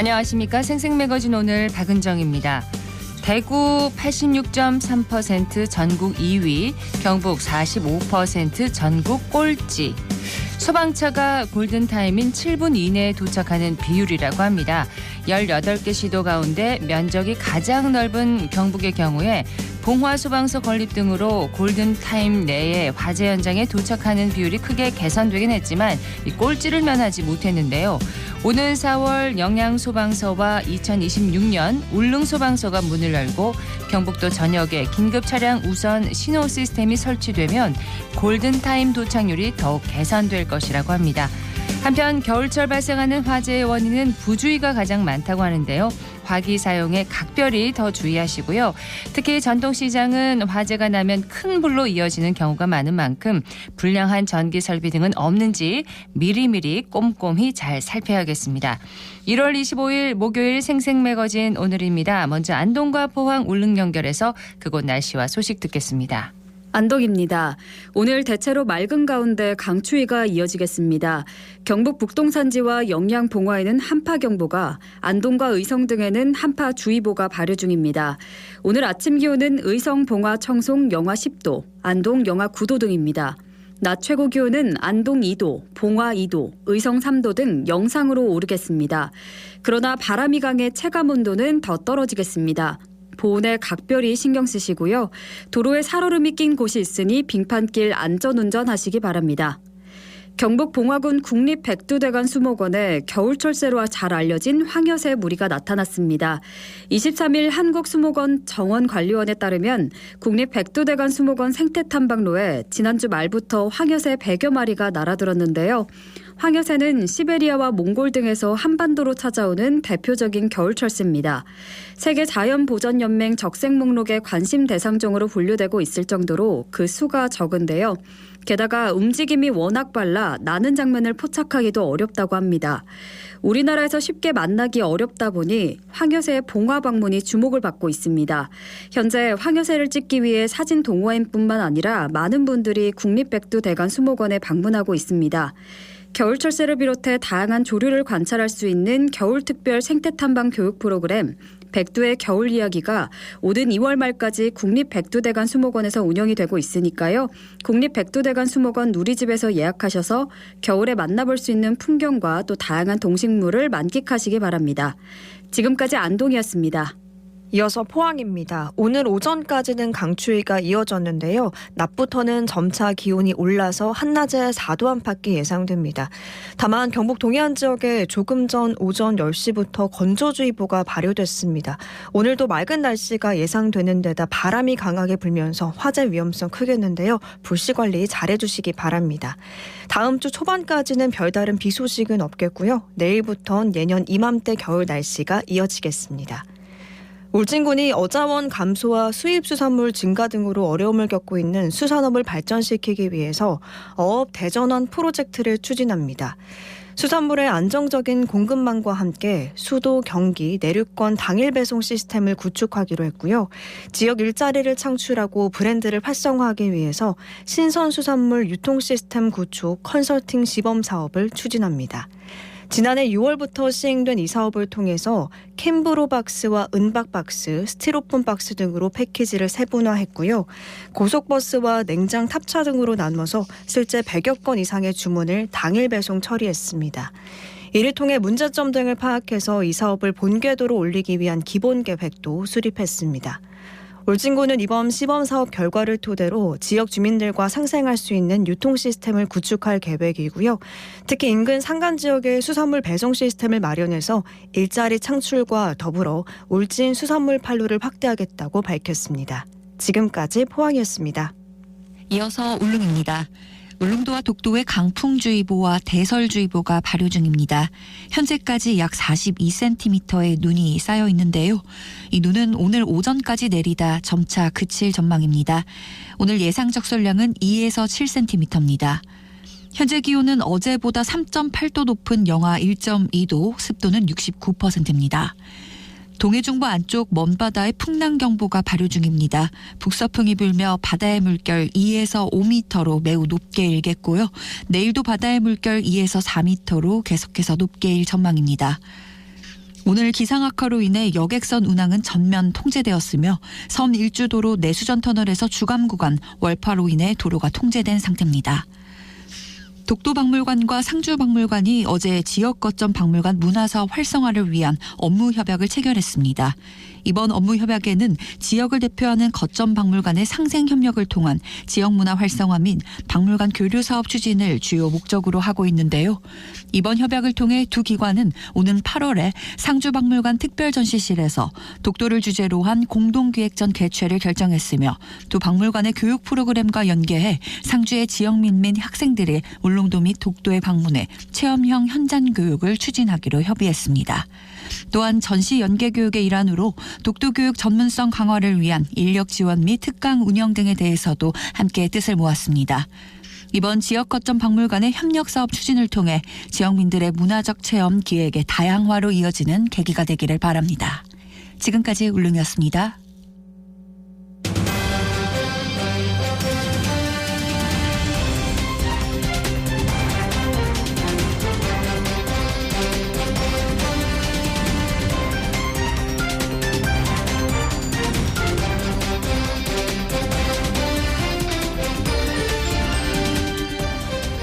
안녕하십니까. 생생매거진 오늘 박은정입니다. 대구 86.3% 전국 2위, 경북 45% 전국 꼴찌. 소방차가 골든타임인 7분 이내에 도착하는 비율이라고 합니다. 18개 시도 가운데 면적이 가장 넓은 경북의 경우에 봉화소방서 건립 등으로 골든타임 내에 화재 현장에 도착하는 비율이 크게 개선되긴 했지만 이 꼴찌를 면하지 못했는데요. 오는 4월 영양소방서와 2026년 울릉소방서가 문을 열고 경북도 전역에 긴급 차량 우선 신호 시스템이 설치되면 골든타임 도착률이 더욱 개선될 것이라고 합니다. 한편 겨울철 발생하는 화재의 원인은 부주의가 가장 많다고 하는데요. 화기 사용에 각별히 더 주의하시고요. 특히 전통시장은 화재가 나면 큰 불로 이어지는 경우가 많은 만큼 불량한 전기 설비 등은 없는지 미리미리 꼼꼼히 잘 살펴야겠습니다. 1월 25일 목요일 생생매거진 오늘입니다. 먼저 안동과 포항 울릉 연결해서 그곳 날씨와 소식 듣겠습니다. 안동입니다. 오늘 대체로 맑은 가운데 강추위가 이어지겠습니다. 경북 북동산지와 영양 봉화에는 한파경보가, 안동과 의성 등에는 한파주의보가 발효 중입니다. 오늘 아침 기온은 의성, 봉화, 청송 영하 10도, 안동 영하 9도 등입니다. 낮 최고 기온은 안동 2도, 봉화 2도, 의성 3도 등 영상으로 오르겠습니다. 그러나 바람이 강해 체감온도는 더 떨어지겠습니다. 보온에 각별히 신경 쓰시고요. 도로에 살얼음이 낀 곳이 있으니 빙판길 안전운전하시기 바랍니다. 경북 봉화군 국립백두대간 수목원에 겨울철새로 잘 알려진 황여새 무리가 나타났습니다. 23일 한국수목원 정원관리원에 따르면 국립백두대간 수목원 생태탐방로에 지난주 말부터 황여새 100여 마리가 날아들었는데요. 황여새는 시베리아와 몽골 등에서 한반도로 찾아오는 대표적인 겨울철새입니다. 세계자연보전연맹 적색 목록에 관심 대상종으로 분류되고 있을 정도로 그 수가 적은데요. 게다가 움직임이 워낙 빨라 나는 장면을 포착하기도 어렵다고 합니다. 우리나라에서 쉽게 만나기 어렵다 보니 황여새의 봉화 방문이 주목을 받고 있습니다. 현재 황여새를 찍기 위해 사진 동호인뿐만 아니라 많은 분들이 국립백두대간 수목원에 방문하고 있습니다. 겨울철새를 비롯해 다양한 조류를 관찰할 수 있는 겨울특별 생태탐방 교육 프로그램 백두의 겨울 이야기가 오는 2월 말까지 국립백두대간 수목원에서 운영이 되고 있으니까요. 국립백두대간 수목원 누리집에서 예약하셔서 겨울에 만나볼 수 있는 풍경과 또 다양한 동식물을 만끽하시기 바랍니다. 지금까지 안동이었습니다. 이어서 포항입니다. 오늘 오전까지는 강추위가 이어졌는데요. 낮부터는 점차 기온이 올라서 한낮에 4도 안팎이 예상됩니다. 다만 경북 동해안 지역에 조금 전 오전 10시부터 건조주의보가 발효됐습니다. 오늘도 맑은 날씨가 예상되는 데다 바람이 강하게 불면서 화재 위험성 크겠는데요. 불씨 관리 잘해주시기 바랍니다. 다음 주 초반까지는 별다른 비 소식은 없겠고요. 내일부터는 예년 이맘때 겨울 날씨가 이어지겠습니다. 울진군이 어자원 감소와 수입수산물 증가 등으로 어려움을 겪고 있는 수산업을 발전시키기 위해서 어업 대전환 프로젝트를 추진합니다. 수산물의 안정적인 공급망과 함께 수도, 경기, 내륙권 당일 배송 시스템을 구축하기로 했고요. 지역 일자리를 창출하고 브랜드를 활성화하기 위해서 신선수산물 유통 시스템 구축 컨설팅 시범 사업을 추진합니다. 지난해 6월부터 시행된 이 사업을 통해서 캔브로 박스와 은박 박스, 스티로폼 박스 등으로 패키지를 세분화했고요. 고속버스와 냉장 탑차 등으로 나눠서 실제 100여 건 이상의 주문을 당일 배송 처리했습니다. 이를 통해 문제점 등을 파악해서 이 사업을 본궤도로 올리기 위한 기본 계획도 수립했습니다. 울진군은 이번 시범 사업 결과를 토대로 지역 주민들과 상생할 수 있는 유통 시스템을 구축할 계획이고요. 특히 인근 산간 지역의 수산물 배송 시스템을 마련해서 일자리 창출과 더불어 울진 수산물 판로를 확대하겠다고 밝혔습니다. 지금까지 포항이었습니다. 이어서 울릉입니다. 울릉도와 독도에 강풍주의보와 대설주의보가 발효 중입니다. 현재까지 약 42cm의 눈이 쌓여 있는데요. 이 눈은 오늘 오전까지 내리다 점차 그칠 전망입니다. 오늘 예상 적설량은 2에서 7cm입니다. 현재 기온은 어제보다 3.8도 높은 영하 1.2도, 습도는 69%입니다. 동해중부 안쪽 먼바다에 풍랑경보가 발효 중입니다. 북서풍이 불며 바다의 물결 2에서 5m로 매우 높게 일겠고요. 내일도 바다의 물결 2에서 4m로 계속해서 높게 일 전망입니다. 오늘 기상 악화로 인해 여객선 운항은 전면 통제되었으며 섬 일주도로 내수전 터널에서 주감 구간 월파로 인해 도로가 통제된 상태입니다. 독도박물관과 상주박물관이 어제 지역 거점 박물관 문화사업 활성화를 위한 업무 협약을 체결했습니다. 이번 업무 협약에는 지역을 대표하는 거점 박물관의 상생 협력을 통한 지역 문화 활성화 및 박물관 교류 사업 추진을 주요 목적으로 하고 있는데요. 이번 협약을 통해 두 기관은 오는 8월에 상주박물관 특별전시실에서 독도를 주제로 한 공동기획전 개최를 결정했으며 두 박물관의 교육 프로그램과 연계해 상주의 지역민 및 학생들이 울릉도 및 독도에 방문해 체험형 현장 교육을 추진하기로 협의했습니다. 또한 전시 연계 교육의 일환으로 독도 교육 전문성 강화를 위한 인력 지원 및 특강 운영 등에 대해서도 함께 뜻을 모았습니다. 이번 지역 거점 박물관의 협력 사업 추진을 통해 지역민들의 문화적 체험 기획의 다양화로 이어지는 계기가 되기를 바랍니다. 지금까지 울릉이었습니다.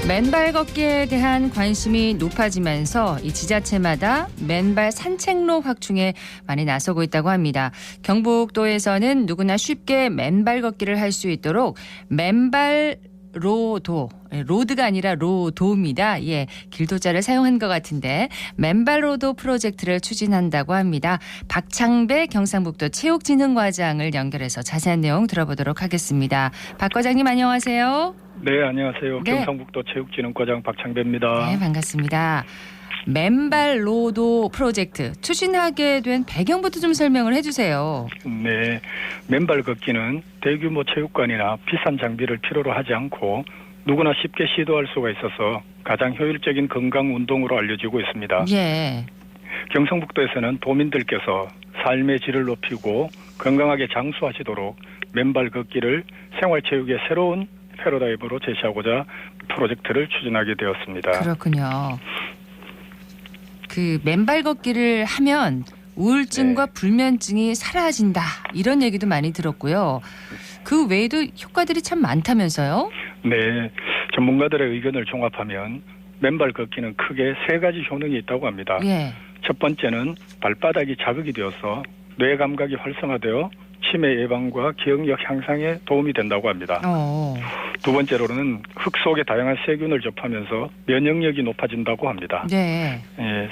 맨발 걷기에 대한 관심이 높아지면서 이 지자체마다 맨발 산책로 확충에 많이 나서고 있다고 합니다. 경북도에서는 누구나 쉽게 맨발 걷기를 할 수 있도록 맨발 로도, 로드가 아니라 로도입니다. 예, 길도자를 사용한 것 같은데 맨발 로도 프로젝트를 추진한다고 합니다. 박창배 경상북도 체육진흥과장을 연결해서 자세한 내용 들어보도록 하겠습니다. 박 과장님 안녕하세요. 네, 안녕하세요. 네. 경상북도 체육진흥과장 박창배입니다. 네, 반갑습니다. 맨발 로도 프로젝트 추진하게 된 배경부터 좀 설명을 해주세요. 네, 맨발 걷기는 대규모 체육관이나 비싼 장비를 필요로 하지 않고 누구나 쉽게 시도할 수가 있어서 가장 효율적인 건강 운동으로 알려지고 있습니다. 예. 경상북도에서는 도민들께서 삶의 질을 높이고 건강하게 장수하시도록 맨발 걷기를 생활체육의 새로운 패러다임으로 제시하고자 프로젝트를 추진하게 되었습니다. 그렇군요. 그 맨발 걷기를 하면 우울증과 불면증이 사라진다 이런 얘기도 많이 들었고요. 그 외에도 효과들이 참 많다면서요? 네, 전문가들의 의견을 종합하면 맨발 걷기는 크게 세 가지 효능이 있다고 합니다. 예. 첫 번째는 발바닥이 자극이 되어서 뇌 감각이 활성화되어 치매 예방과 기억력 향상에 도움이 된다고 합니다. 두 번째로는 흙 속의 다양한 세균을 접하면서 면역력이 높아진다고 합니다. 네.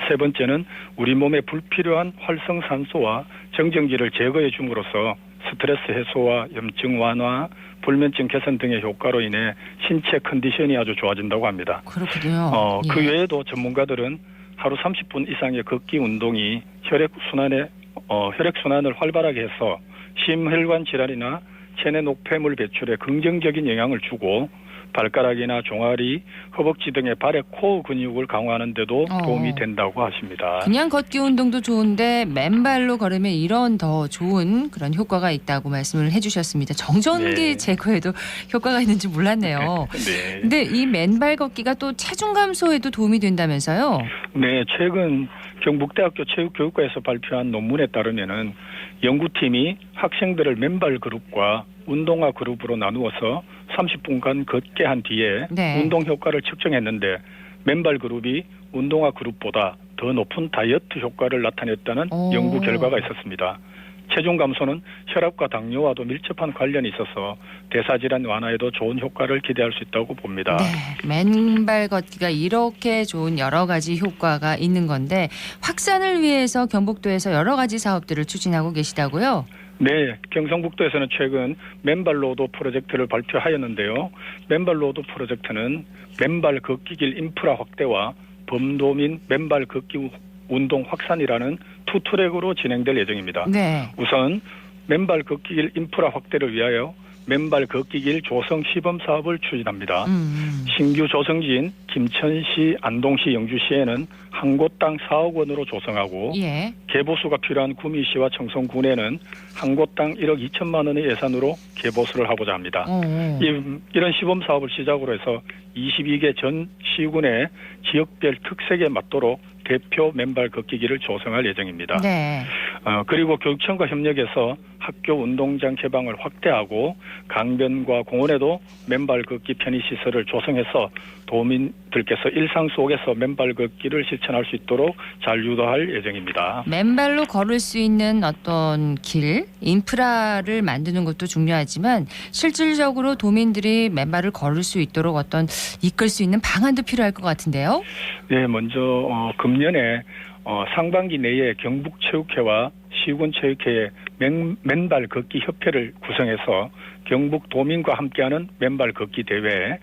세 번째는 우리 몸에 불필요한 활성산소와 정전기를 제거해 줌으로써 스트레스 해소와 염증 완화, 불면증 개선 등의 효과로 인해 신체 컨디션이 아주 좋아진다고 합니다. 그렇군요. 예. 그 외에도 전문가들은 하루 30분 이상의 걷기 운동이 혈액순환을 활발하게 해서 심혈관 질환이나 체내 노폐물 배출에 긍정적인 영향을 주고 발가락이나 종아리, 허벅지 등의 발의 코어 근육을 강화하는 데도 도움이 된다고 하십니다. 그냥 걷기 운동도 좋은데 맨발로 걸으면 이런 더 좋은 그런 효과가 있다고 말씀을 해주셨습니다. 정전기 네. 제거에도 효과가 있는지 몰랐네요. 네. 근데 이 맨발 걷기가 또 체중 감소에도 도움이 된다면서요? 네, 최근 경북대학교 체육교육과에서 발표한 논문에 따르면은 연구팀이 학생들을 맨발 그룹과 운동화 그룹으로 나누어서 30분간 걷게 한 뒤에 네. 운동 효과를 측정했는데 맨발 그룹이 운동화 그룹보다 더 높은 다이어트 효과를 나타냈다는 연구 결과가 있었습니다. 체중 감소는 혈압과 당뇨와도 밀접한 관련이 있어서 대사질환 완화에도 좋은 효과를 기대할 수 있다고 봅니다. 네, 맨발 걷기가 이렇게 좋은 여러 가지 효과가 있는 건데 확산을 위해서 경북도에서 여러 가지 사업들을 추진하고 계시다고요? 네, 경상북도에서는 최근 맨발 로도 프로젝트를 발표하였는데요. 맨발 로도 프로젝트는 맨발 걷기길 인프라 확대와 범도민 맨발 걷기 운동 확산이라는 투 트랙으로 진행될 예정입니다. 네. 우선 맨발 걷기길 인프라 확대를 위하여 맨발 걷기길 조성 시범 사업을 추진합니다. 신규 조성지인 김천시, 안동시, 영주시에는 한 곳당 4억 원으로 조성하고 예. 개보수가 필요한 구미시와 청송군에는 한 곳당 1억 2천만 원의 예산으로 개보수를 하고자 합니다. 이런 시범 사업을 시작으로 해서 22개 전 시군의 지역별 특색에 맞도록 대표 맨발 걷기기를 조성할 예정입니다. 네. 그리고 교육청과 협력해서 학교 운동장 개방을 확대하고 강변과 공원에도 맨발 걷기 편의시설을 조성해서 도민들께서 일상 속에서 맨발 걷기를 실천할 수 있도록 잘 유도할 예정입니다. 맨발로 걸을 수 있는 어떤 길, 인프라를 만드는 것도 중요하지만 실질적으로 도민들이 맨발을 걸을 수 있도록 어떤 이끌 수 있는 방안도 필요할 것 같은데요. 네, 먼저 금년에 상반기 내에 경북체육회와 시군체육회의 맨발 걷기 협회를 구성해서 경북 도민과 함께하는 맨발 걷기 대회,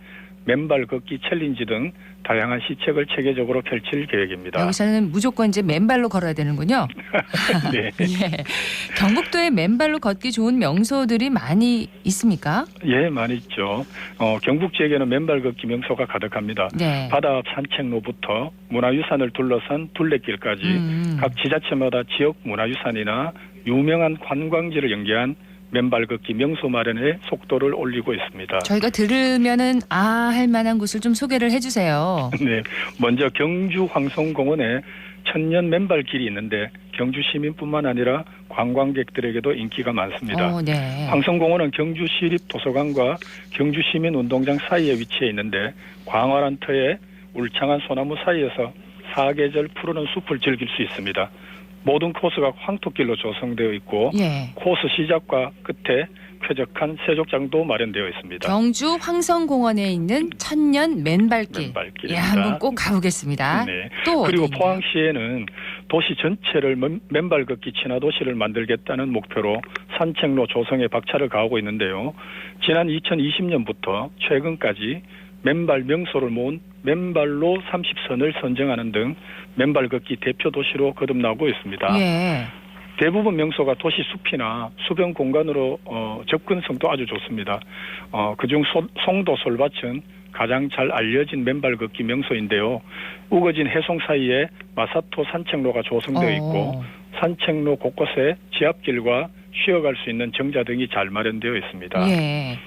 맨발 걷기 챌린지 등 다양한 시책을 체계적으로 펼칠 계획입니다. 여기서는 무조건 이제 맨발로 걸어야 되는군요. 네. 예. 경북도에 맨발로 걷기 좋은 명소들이 많이 있습니까? 예, 많이 있죠. 경북 지역에는 맨발 걷기 명소가 가득합니다. 네. 바다 앞 산책로부터 문화유산을 둘러싼 둘레길까지 각 지자체마다 지역 문화유산이나 유명한 관광지를 연계한 맨발 걷기 명소 마련에 속도를 올리고 있습니다. 저희가 들으면은 할 만한 곳을 좀 소개를 해주세요. 네, 먼저 경주 황성공원에 천년 맨발 길이 있는데 경주 시민뿐만 아니라 관광객들에게도 인기가 많습니다. 네. 황성공원은 경주 시립도서관과 경주 시민운동장 사이에 위치해 있는데 광활한 터에 울창한 소나무 사이에서 사계절 푸르는 숲을 즐길 수 있습니다. 모든 코스가 황토길로 조성되어 있고 예. 코스 시작과 끝에 쾌적한 세족장도 마련되어 있습니다. 경주 황성공원에 있는 천년 맨발길. 맨발길입니다. 예, 한번 꼭 가보겠습니다. 네. 또 그리고 어디 있나요? 포항시에는 도시 전체를 맨발 걷기 친화 도시를 만들겠다는 목표로 산책로 조성에 박차를 가하고 있는데요. 지난 2020년부터 최근까지 맨발 명소를 모은 맨발로 30선을 선정하는 등 맨발 걷기 대표 도시로 거듭나고 있습니다. 예. 대부분 명소가 도시 숲이나 수변 공간으로 접근성도 아주 좋습니다. 그중 송도 솔밭은 가장 잘 알려진 맨발 걷기 명소인데요. 우거진 해송 사이에 마사토 산책로가 조성되어 있고 산책로 곳곳에 지압길과 쉬어갈 수 있는 정자 등이 잘 마련되어 있습니다. 예.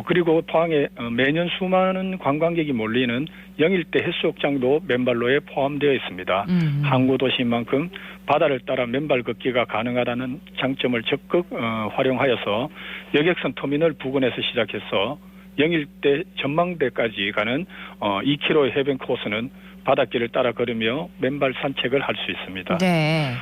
그리고 포항에 매년 수많은 관광객이 몰리는 영일대 해수욕장도 맨발로에 포함되어 있습니다. 항구 도시인 만큼 바다를 따라 맨발 걷기가 가능하다는 장점을 적극 활용하여서 여객선 터미널 부근에서 시작해서 영일대 전망대까지 가는 2km의 해변 코스는 바닷길을 따라 걸으며 맨발 산책을 할 수 있습니다. 네.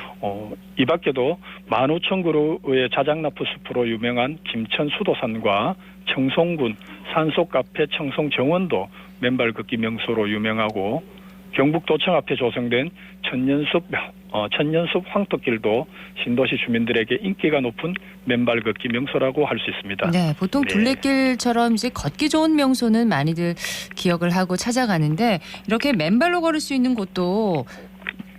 이 밖에도 15,000그루의 자작나무 숲으로 유명한 김천 수도산과 청송군 산속카페 청송정원도 맨발 걷기 명소로 유명하고 경북도청 앞에 조성된 천년숲 황토길도 신도시 주민들에게 인기가 높은 맨발 걷기 명소라고 할 수 있습니다. 네, 보통 네. 둘레길처럼 이제 걷기 좋은 명소는 많이들 기억을 하고 찾아가는데 이렇게 맨발로 걸을 수 있는 곳도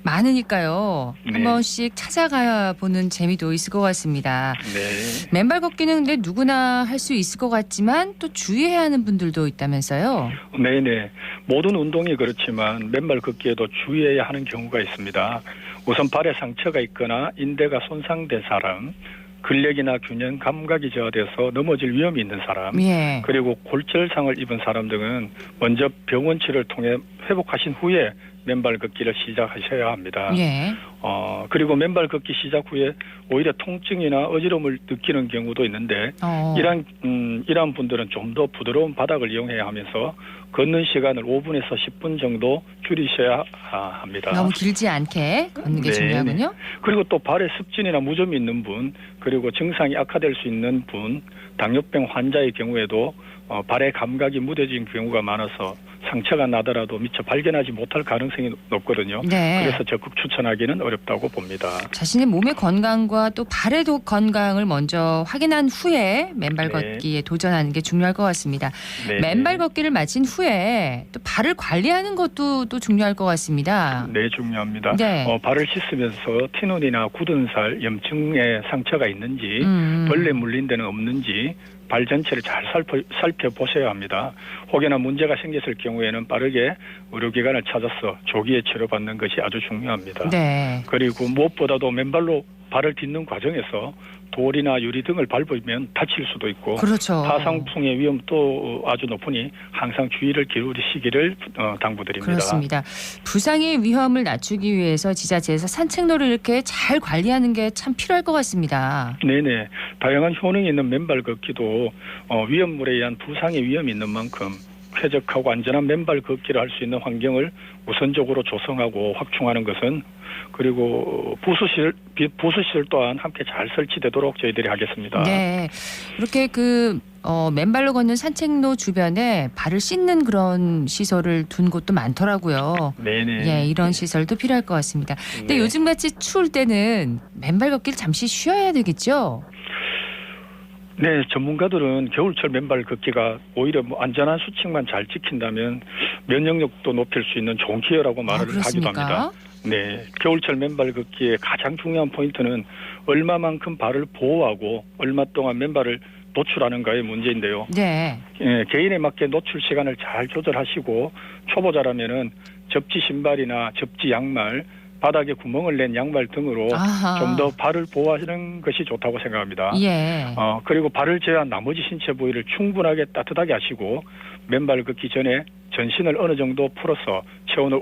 많으니까요. 네. 한 번씩 찾아가 보는 재미도 있을 것 같습니다. 네. 맨발 걷기는 근데 누구나 할 수 있을 것 같지만 또 주의해야 하는 분들도 있다면서요. 네네. 모든 운동이 그렇지만 맨발 걷기에도 주의해야 하는 경우가 있습니다. 우선 발에 상처가 있거나 인대가 손상된 사람, 근력이나 균형 감각이 저하돼서 넘어질 위험이 있는 사람, 예. 그리고 골절상을 입은 사람 등은 먼저 병원 치료를 통해 회복하신 후에 맨발 걷기를 시작하셔야 합니다. 예. 그리고 맨발 걷기 시작 후에 오히려 통증이나 어지러움을 느끼는 경우도 있는데 이러한 분들은 좀 더 부드러운 바닥을 이용해야 하면서 걷는 시간을 5분에서 10분 정도 줄이셔야 합니다. 너무 길지 않게 걷는 게 네, 중요하군요. 그리고 또 발에 습진이나 무좀이 있는 분, 그리고 증상이 악화될 수 있는 분, 당뇨병 환자의 경우에도 발의 감각이 무뎌진 경우가 많아서 상처가 나더라도 미처 발견하지 못할 가능성이 높거든요. 네. 그래서 적극 추천하기는 어렵다고 봅니다. 자신의 몸의 건강과 또 발의 건강을 먼저 확인한 후에 맨발 네. 걷기에 도전하는 게 중요할 것 같습니다. 네. 맨발 걷기를 마친 후에 또 발을 관리하는 것도 또 중요할 것 같습니다. 네, 중요합니다. 네. 발을 씻으면서 티눈이나 굳은 살, 염증에 상처가 있는지, 벌레 물린 데는 없는지 발 전체를 잘 살펴보셔야 합니다. 혹여나 문제가 생겼을 경우에는 빠르게 의료기관을 찾아서 조기에 치료받는 것이 아주 중요합니다. 네. 그리고 무엇보다도 맨발로 발을 딛는 과정에서 돌이나 유리 등을 밟으면 다칠 수도 있고 그렇죠. 사상풍의 위험도 아주 높으니 항상 주의를 기울이시기를 당부드립니다. 그렇습니다. 부상의 위험을 낮추기 위해서 지자체에서 산책로를 이렇게 잘 관리하는 게 참 필요할 것 같습니다. 네네. 다양한 효능이 있는 맨발 걷기도 위험물에 의한 부상의 위험이 있는 만큼 쾌적하고 안전한 맨발 걷기를 할 수 있는 환경을 우선적으로 조성하고 확충하는 것은 그리고 부수시설 또한 함께 잘 설치되도록 저희들이 하겠습니다. 네, 이렇게 맨발로 걷는 산책로 주변에 발을 씻는 그런 시설을 둔 곳도 많더라고요. 네네. 예, 이런 시설도 필요할 것 같습니다. 근데 네. 요즘같이 추울 때는 맨발 걷기를 잠시 쉬어야 되겠죠? 네, 전문가들은 겨울철 맨발 걷기가 오히려 안전한 수칙만 잘 지킨다면 면역력도 높일 수 있는 좋은 기회라고 말을 하기도 그렇습니까? 합니다. 네, 겨울철 맨발 걷기의 가장 중요한 포인트는 얼마만큼 발을 보호하고 얼마 동안 맨발을 노출하는가의 문제인데요. 네. 예, 개인에 맞게 노출 시간을 잘 조절하시고 초보자라면은 접지 신발이나 접지 양말, 바닥에 구멍을 낸 양말 등으로 좀 더 발을 보호하시는 것이 좋다고 생각합니다. 예. 그리고 발을 제외한 나머지 신체 부위를 충분하게 따뜻하게 하시고 맨발 걷기 전에 전신을 어느 정도 풀어서 체온을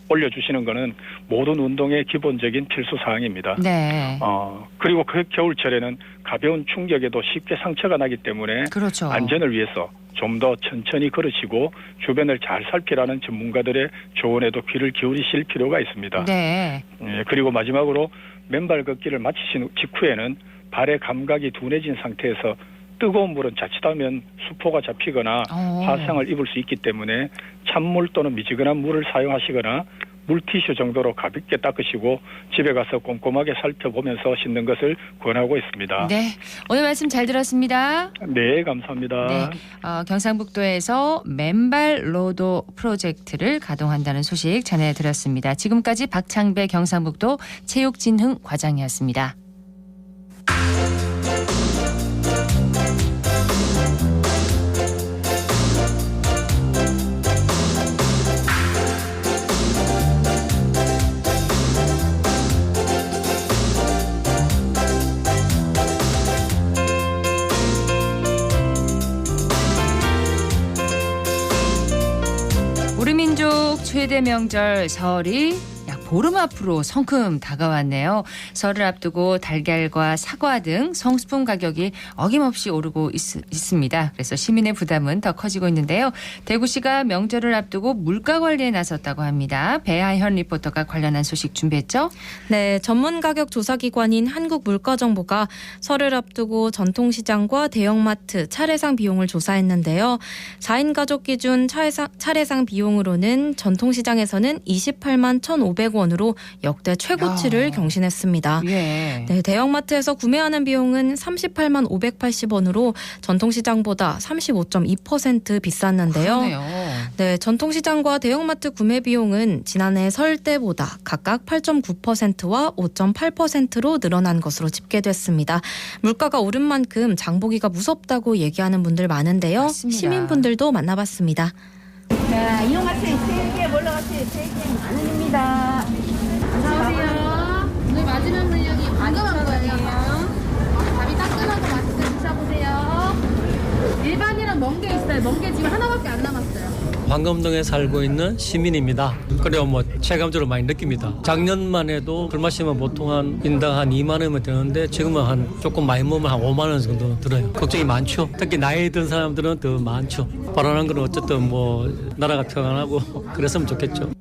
올려주시는 것은 모든 운동의 기본적인 필수 사항입니다. 네. 그리고 그 겨울철에는 가벼운 충격에도 쉽게 상처가 나기 때문에 그렇죠. 안전을 위해서 좀 더 천천히 걸으시고 주변을 잘 살피라는 전문가들의 조언에도 귀를 기울이실 필요가 있습니다. 네. 그리고 마지막으로 맨발 걷기를 마치신 직후에는 발의 감각이 둔해진 상태에서 뜨거운 물은 자칫하면 수포가 잡히거나 화상을 입을 수 있기 때문에 찬물 또는 미지근한 물을 사용하시거나 물티슈 정도로 가볍게 닦으시고 집에 가서 꼼꼼하게 살펴보면서 씻는 것을 권하고 있습니다. 네. 오늘 말씀 잘 들었습니다. 네, 감사합니다. 네. 경상북도에서 맨발 로도 프로젝트를 가동한다는 소식 전해드렸습니다. 지금까지 박창배 경상북도 체육진흥 과장이었습니다. 우리 민족 최대 명절 설이 약 보름 앞으로 성큼 다가왔네요. 설을 앞두고 달걀과 사과 등 성수품 가격이 어김없이 오르고 있습니다. 그래서 시민의 부담은 더 커지고 있는데요. 대구시가 명절을 앞두고 물가 관리에 나섰다고 합니다. 배하현 리포터가 관련한 소식 준비했죠? 네, 전문 가격 조사 기관인 한국물가정보가 설을 앞두고 전통시장과 대형마트 차례상 비용을 조사했는데요. 4인 가족 기준 차례상 비용으로는 전통시장에서는 28만 1,500원으로 역대 최고치를 경신했습니다. 예. 네, 대형마트에서 구매하는 비용은 38만 580원으로 전통시장보다 35.2% 비쌌는데요. 그러네요. 네, 전통시장과 대형마트 구매 비용은 지난해 설 때보다 각각 8.9%와 5.8%로 늘어난 것으로 집계됐습니다. 물가가 오른 만큼 장보기가 무섭다고 얘기하는 분들 많은데요. 맞습니다. 시민분들도 만나봤습니다. 자, 이용하세요. 3개, 올라가세요. 3개 만 원입니다. 안녕하세요. 오늘 마지막 물량이 반가운 거예요. 밥이 따끈하고 맛있게 드셔보세요. 일반이랑 멍게 있어요. 멍게 지금 하나밖에 안 남았어요. 황금동에 살고 있는 시민입니다. 그래요, 체감적으로 많이 느낍니다. 작년만 해도 술 마시면 보통 한 인당 한 2만 원이면 되는데 지금은 한 조금 많이 먹으면 한 5만 원 정도 들어요. 걱정이 많죠. 특히 나이 든 사람들은 더 많죠. 바라는 건 어쨌든 나라가 평안하고 그랬으면 좋겠죠.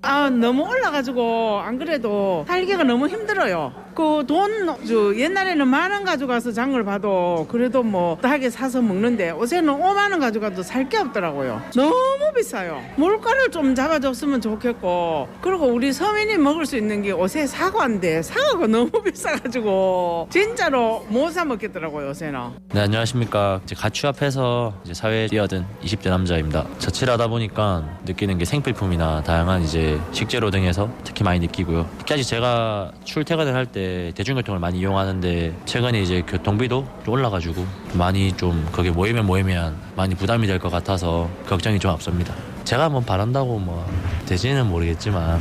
너무 올라가지고 안 그래도 살기가 너무 힘들어요. 그 돈 옛날에는 10,000원 가져가서 장을 봐도 그래도 하게 사서 먹는데 요새는 5만 원 가져가도 살 게 없더라고요. 너무 비싸요. 물가를 좀 잡아줬으면 좋겠고, 그리고 우리 서민이 먹을 수 있는 게 요새 사과인데 사과가 너무 비싸가지고 진짜로 못 사 먹겠더라고요, 요새는. 네, 안녕하십니까. 가추 앞에서 사회에 뛰어든 20대 남자입니다. 자취를 하다 보니까 느끼는 게 생필품이나 다양한 식재료 등에서 특히 많이 느끼고요. 특히 제가 출퇴근을 할 때 대중교통을 많이 이용하는데 최근에 교통비도 좀 올라가지고 많이 좀 거기에 모이면 많이 부담이 될 것 같아서 걱정이 좀 앞섭니다. 제가 뭐 바란다고 뭐 되지는 모르겠지만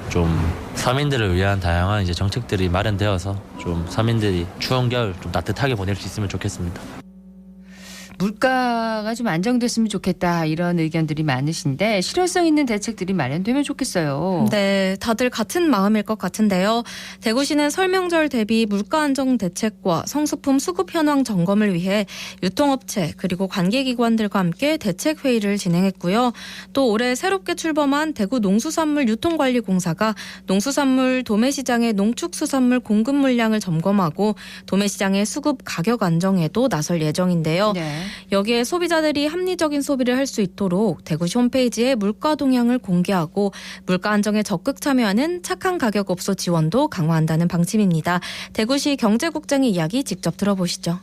좀 서민들을 위한 다양한 이제 정책들이 마련되어서 좀 서민들이 추운 겨울 좀 따뜻하게 보낼 수 있으면 좋겠습니다. 물가가 좀 안정됐으면 좋겠다 이런 의견들이 많으신데 실효성 있는 대책들이 마련되면 좋겠어요. 네, 다들 같은 마음일 것 같은데요. 대구시는 설 명절 대비 물가 안정 대책과 성수품 수급 현황 점검을 위해 유통업체 그리고 관계기관들과 함께 대책 회의를 진행했고요. 또 올해 새롭게 출범한 대구 농수산물 유통관리공사가 농수산물 도매시장의 농축수산물 공급 물량을 점검하고 도매시장의 수급 가격 안정에도 나설 예정인데요. 네. 여기에 소비자들이 합리적인 소비를 할 수 있도록 대구시 홈페이지에 물가 동향을 공개하고 물가 안정에 적극 참여하는 착한 가격 업소 지원도 강화한다는 방침입니다. 대구시 경제국장의 이야기 직접 들어보시죠.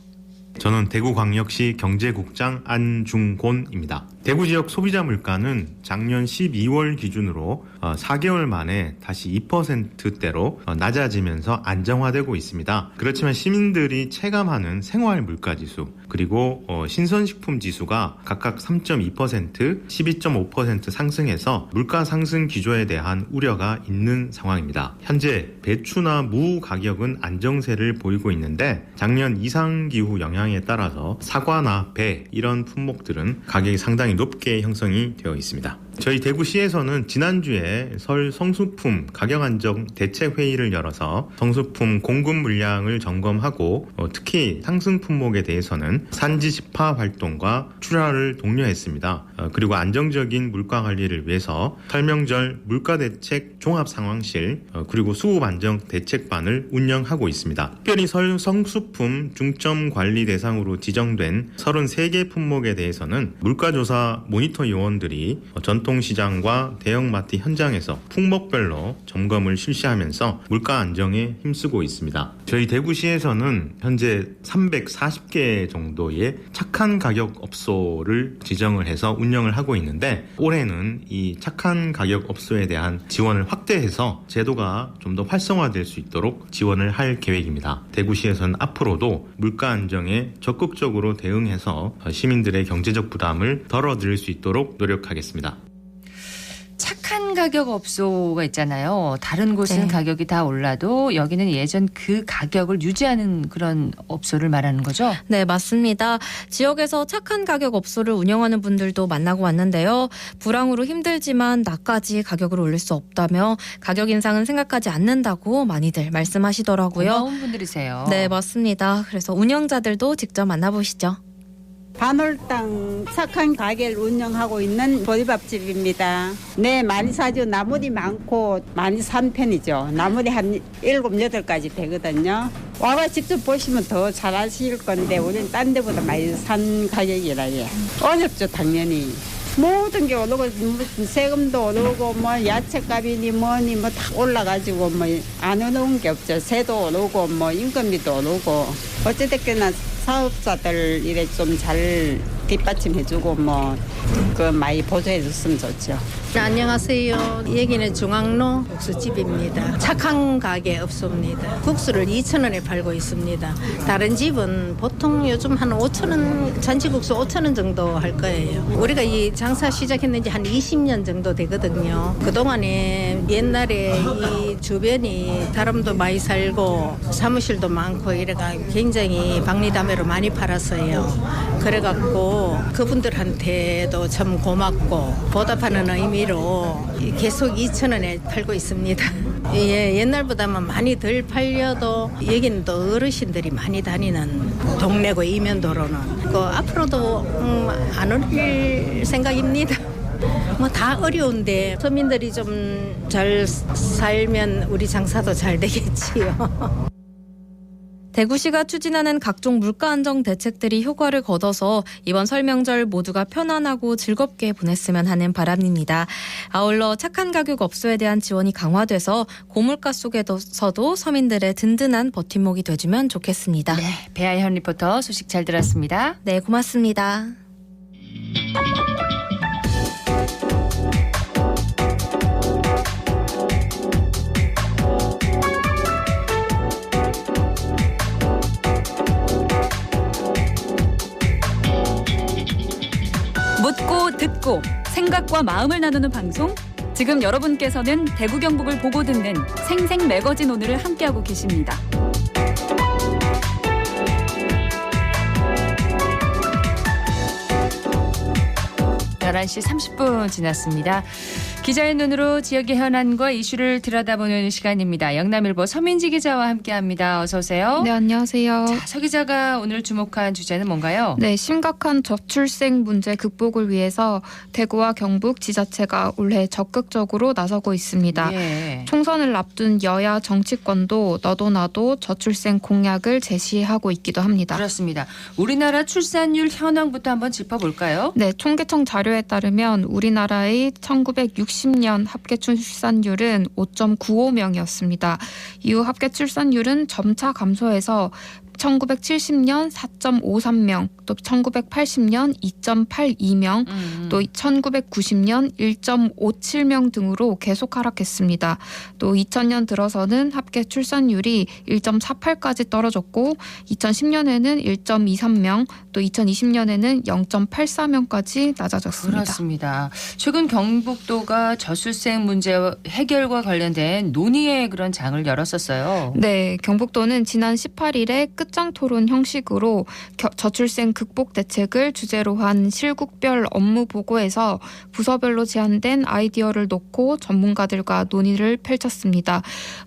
저는 대구광역시 경제국장 안중곤입니다. 대구 지역 소비자 물가는 작년 12월 기준으로 4개월 만에 다시 2%대로 낮아지면서 안정화되고 있습니다. 그렇지만 시민들이 체감하는 생활 물가 지수 그리고 신선식품 지수가 각각 3.2%, 12.5% 상승해서 물가 상승 기조에 대한 우려가 있는 상황입니다. 현재 배추나 무 가격은 안정세를 보이고 있는데 작년 이상기후 영향에 따라서 사과나 배 이런 품목들은 가격이 상당히 높게 형성이 되어 있습니다. 저희 대구시에서는 지난주에 설 성수품 가격 안정 대책 회의를 열어서 성수품 공급 물량을 점검하고 특히 상승 품목에 대해서는 산지 집화 활동과 출하를 독려했습니다. 그리고 안정적인 물가 관리를 위해서 설명절 물가대책 종합상황실 그리고 수급 안정 대책반을 운영하고 있습니다. 특별히 설 성수품 중점 관리 대상으로 지정된 33개 품목에 대해서는 물가조사 모니터 요원들이 전통시장과 대형마트 현장에서 품목별로 점검을 실시하면서 물가 안정에 힘쓰고 있습니다. 저희 대구시에서는 현재 340개 정도의 착한 가격 업소를 지정을 해서 운영을 하고 있는데 올해는 이 착한 가격 업소에 대한 지원을 확대해서 제도가 좀 더 활성화될 수 있도록 지원을 할 계획입니다. 대구시에서는 앞으로도 물가 안정에 적극적으로 대응해서 시민들의 경제적 부담을 덜어드릴 수 있도록 노력하겠습니다. 착한 가격 업소가 있잖아요. 다른 곳은 네. 가격이 다 올라도 여기는 예전 그 가격을 유지하는 그런 업소를 말하는 거죠? 네, 맞습니다. 지역에서 착한 가격 업소를 운영하는 분들도 만나고 왔는데요. 불황으로 힘들지만 나까지 가격을 올릴 수 없다며 가격 인상은 생각하지 않는다고 많이들 말씀하시더라고요. 고마운 분들이세요. 네, 맞습니다. 그래서 운영자들도 직접 만나보시죠. 반월당 착한 가게를 운영하고 있는 보리밥집입니다. 네, 많이 사죠. 나물이 많고 많이 산 편이죠. 나물이 한 7, 8가지 되거든요. 와봐 직접 보시면 더 잘 아실 건데 우리는 딴 데보다 많이 산 가격이라 예. 어렵죠, 당연히. 모든 게 오르고 세금도 오르고 뭐 야채값이니 뭐니 뭐 다 올라가지고 뭐 안 오르는 게 없죠. 세도 오르고 뭐 인건비도 오르고 어찌됐거나 사업자들 이래 좀 잘 뒷받침해주고 뭐 그 많이 보조해줬으면 좋죠. 안녕하세요. 여기는 중앙로 국수집입니다. 착한 가게 업소입니다. 국수를 2,000원에 팔고 있습니다. 다른 집은 보통 요즘 한 5,000원, 잔치국수 5,000원 정도 할 거예요. 우리가 이 장사 시작했는 지 한 20년 정도 되거든요. 그동안에 옛날에 이 주변이 사람도 많이 살고 사무실도 많고 이래가 굉장히 박리담회로 많이 팔았어요. 그래갖고 그분들한테도 참 고맙고 보답하는 의미로 계속 2,000원에 팔고 있습니다. 예, 옛날보다는 많이 덜 팔려도 여기는 또 어르신들이 많이 다니는 동네고 이면도로는 그 앞으로도 안 어릴 생각입니다. 뭐 다 어려운데 서민들이 좀 잘 살면 우리 장사도 잘 되겠지요. 대구시가 추진하는 각종 물가 안정 대책들이 효과를 거둬서 이번 설 명절 모두가 편안하고 즐겁게 보냈으면 하는 바람입니다. 아울러 착한 가격 업소에 대한 지원이 강화돼서 고물가 속에서도 서민들의 든든한 버팀목이 돼주면 좋겠습니다. 네, 배아현 리포터 소식 잘 들었습니다. 네, 고맙습니다. 묻고 듣고 생각과 마음을 나누는 방송. 지금 여러분께서는 대구 경북을 보고 듣는 생생 매거진 오늘을 함께하고 계십니다. (11시 30분) 지났습니다. 기자의 눈으로 지역의 현안과 이슈를 들여다보는 시간입니다. 영남일보 서민지 기자와 함께합니다. 어서 오세요. 네, 안녕하세요. 자, 서 기자가 오늘 주목한 주제는 뭔가요? 네, 심각한 저출생 문제 극복을 위해서 대구와 경북 지자체가 올해 적극적으로 나서고 있습니다. 예. 총선을 앞둔 여야 정치권도 너도 나도 저출생 공약을 제시하고 있기도 합니다. 그렇습니다. 우리나라 출산율 현황부터 한번 짚어볼까요? 네, 통계청 자료에 따르면 우리나라의 1960년 합계 출산율은 5.95명이었습니다. 이후 합계 출산율은 점차 감소해서 1970년 4.53명, 또 1980년 2.82명, 또 1990년 1.57명 등으로 계속 하락했습니다. 또 2000년 들어서는 합계 출산율이 1.48까지 떨어졌고 2010년에는 1.23명, 또 2020년에는 0.84명까지 낮아졌습니다. 그렇습니다. 최근 경북도가 저출생 문제 해결과 관련된 논의의 그런 장을 열었었어요. 네, 경북도는 지난 18일에 끝장 토론 형식으로 저출생 극복 대책을 주제로 한 실국별 업무 보고에서 부서별로 제안된 아이디어를 놓고 전문가들과 논의를 펼쳤습니다.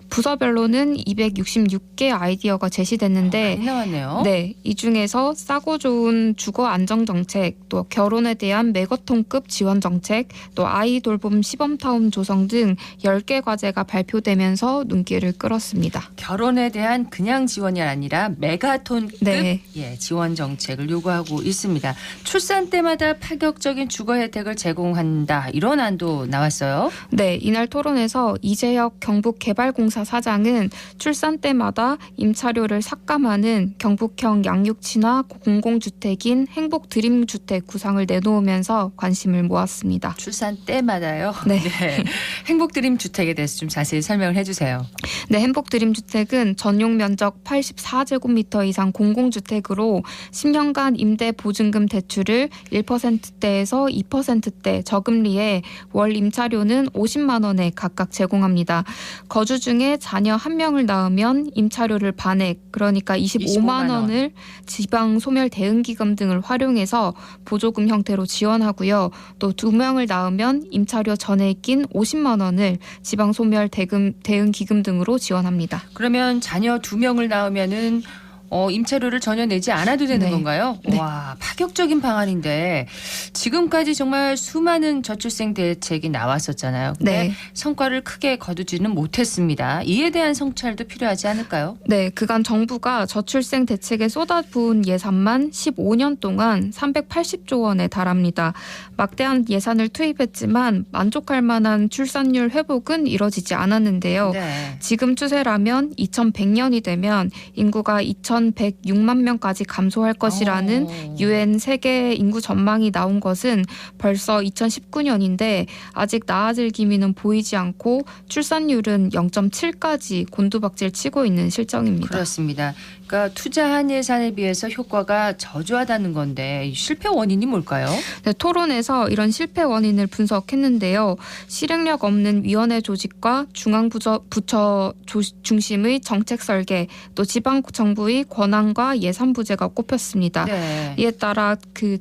부서별로는 266개 아이디어가 제시됐는데 많이 나왔네요. 네, 이 중에서 싸고 좋은 주거 안정 정책, 또 결혼에 대한 메거톤급 지원 정책, 또 아이 돌봄 시범타운 조성 등 10개 과제가 발표되면서 눈길을 끌었습니다. 결혼에 대한 그냥 지원이 아니라 메가톤급 네. 지원 정책을 요구하고 있습니다. 출산 때마다 파격적인 주거 혜택을 제공한다. 이런 안도 나왔어요. 네, 이날 토론에서 이재혁 경북개발공사 사장은 출산 때마다 임차료를 삭감하는 경북형 양육친화 공공주택인 행복드림주택 구상을 내놓으면서 관심을 모았습니다. 출산 때마다요? 네. 네. 행복드림주택에 대해서 좀 자세히 설명을 해주세요. 네, 행복드림주택은 전용 면적 84제곱미터 이상 공공주택으로 10년간 임대 보증금 대출을 1%대에서 2%대 저금리에 월 임차료는 50만 원에 각각 제공합니다. 거주 중에 자녀 1명을 낳으면 임차료를 반액, 그러니까 25만 원을 지방소멸 대응기금 등을 활용해서 보조금 형태로 지원하고요. 또 2명을 낳으면 임차료 전액인 50만 원을 지방소멸 대응기금 등으로 지원합니다. 그러면 자녀 2명을 낳으면은 임차료를 전혀 내지 않아도 되는 건가요? 네. 와, 파격적인 방안인데 지금까지 정말 수많은 저출생 대책이 나왔었잖아요. 근데 네. 성과를 크게 거두지는 못했습니다. 이에 대한 성찰도 필요하지 않을까요? 네, 그간 정부가 저출생 대책에 쏟아부은 예산만 15년 동안 380조 원에 달합니다. 막대한 예산을 투입했지만 만족할 만한 출산율 회복은 이뤄지지 않았는데요. 네. 지금 추세라면 2100년이 되면 인구가 2106만 명까지 감소할 것이라는 UN 세계 인구 전망이 나온 것은 벌써 2019년인데 아직 나아질 기미는 보이지 않고 출산율은 0.7까지 곤두박질 치고 있는 실정입니다. 그렇습니다. 그러니까 투자한 예산에 비해서 효과가 저조하다는 건데 실패 원인이 뭘까요? 네, 토론에서 이런 실패 원인을 분석했는데요. 실행력 없는 위원회 조직과 중앙부처 중심의 정책 설계, 또 지방정부의 권한과 예산 부재가 꼽혔습니다. 네. 이에 따라 그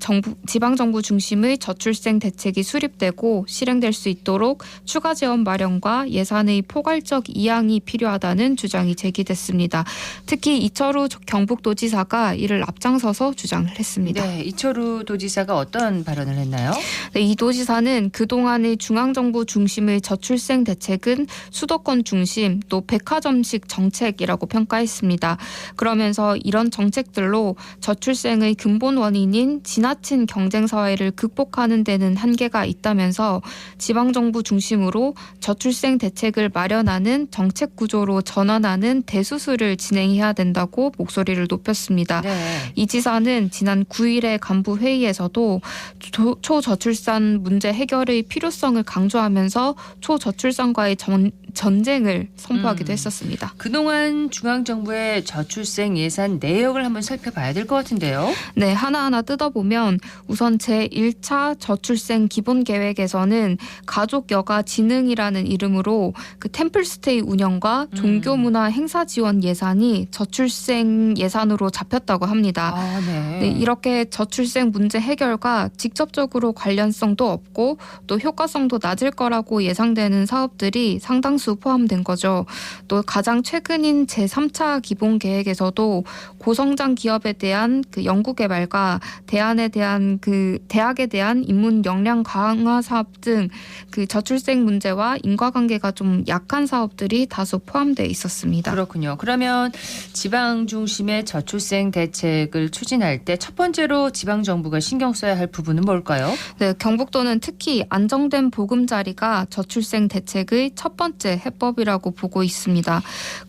지방정부 중심의 저출생 대책이 수립되고 실행될 수 있도록 추가 재원 마련과 예산의 포괄적 이양이 필요하다는 주장이 제기됐습니다. 특히 이철우 경북도지사가 이를 앞장서서 주장을 했습니다. 네, 이철우 도지사가 어떤 발언을 했나요? 네, 이 도지사는 그동안의 중앙정부 중심의 저출생 대책은 수도권 중심 또 백화점식 정책이라고 평가했습니다. 그러면서 이런 정책들로 저출생의 근본 원인인 지나친 경쟁사회를 극복하는 데는 한계가 있다면서 지방정부 중심으로 저출생 대책을 마련하는 정책 구조로 전환하는 대수술을 진행해야 된다고 목소리를 높였습니다. 네. 이 지사는 지난 9일의 간부 회의에서도 초저출산 문제 해결의 필요성을 강조하면서 초저출산과의 전쟁을 선포하기도 했었습니다. 그동안 중앙정부의 저출생 예산 내역을 한번 살펴봐야 될 것 같은데요. 네, 하나하나 뜯어보면 우선 제1차 저출생 기본계획에서는 가족 여가 진흥이라는 이름으로 그 템플스테이 운영과 종교문화 행사 지원 예산이 저출생 예산으로 잡혔다고 합니다. 아, 네. 네, 이렇게 저출생 문제 해결과 직접적으로 관련성도 없고 또 효과성도 낮을 거라고 예상되는 사업들이 상당수 포함된 거죠. 또 가장 최근인 제3차 기본계획에서도 고성장 기업에 대한 그 연구개발과 대학에 대한 인문 역량 강화 사업 등 그 저출생 문제와 인과관계가 좀 약한 사업들이 다수 포함되어 있었습니다. 그렇군요. 그러면 지방 중심의 저출생 대책을 추진할 때 첫 번째로 지방 정부가 신경 써야 할 부분은 뭘까요? 네, 경북도는 특히 안정된 보금자리가 저출생 대책의 첫 번째 해법이라고 보고 있습니다.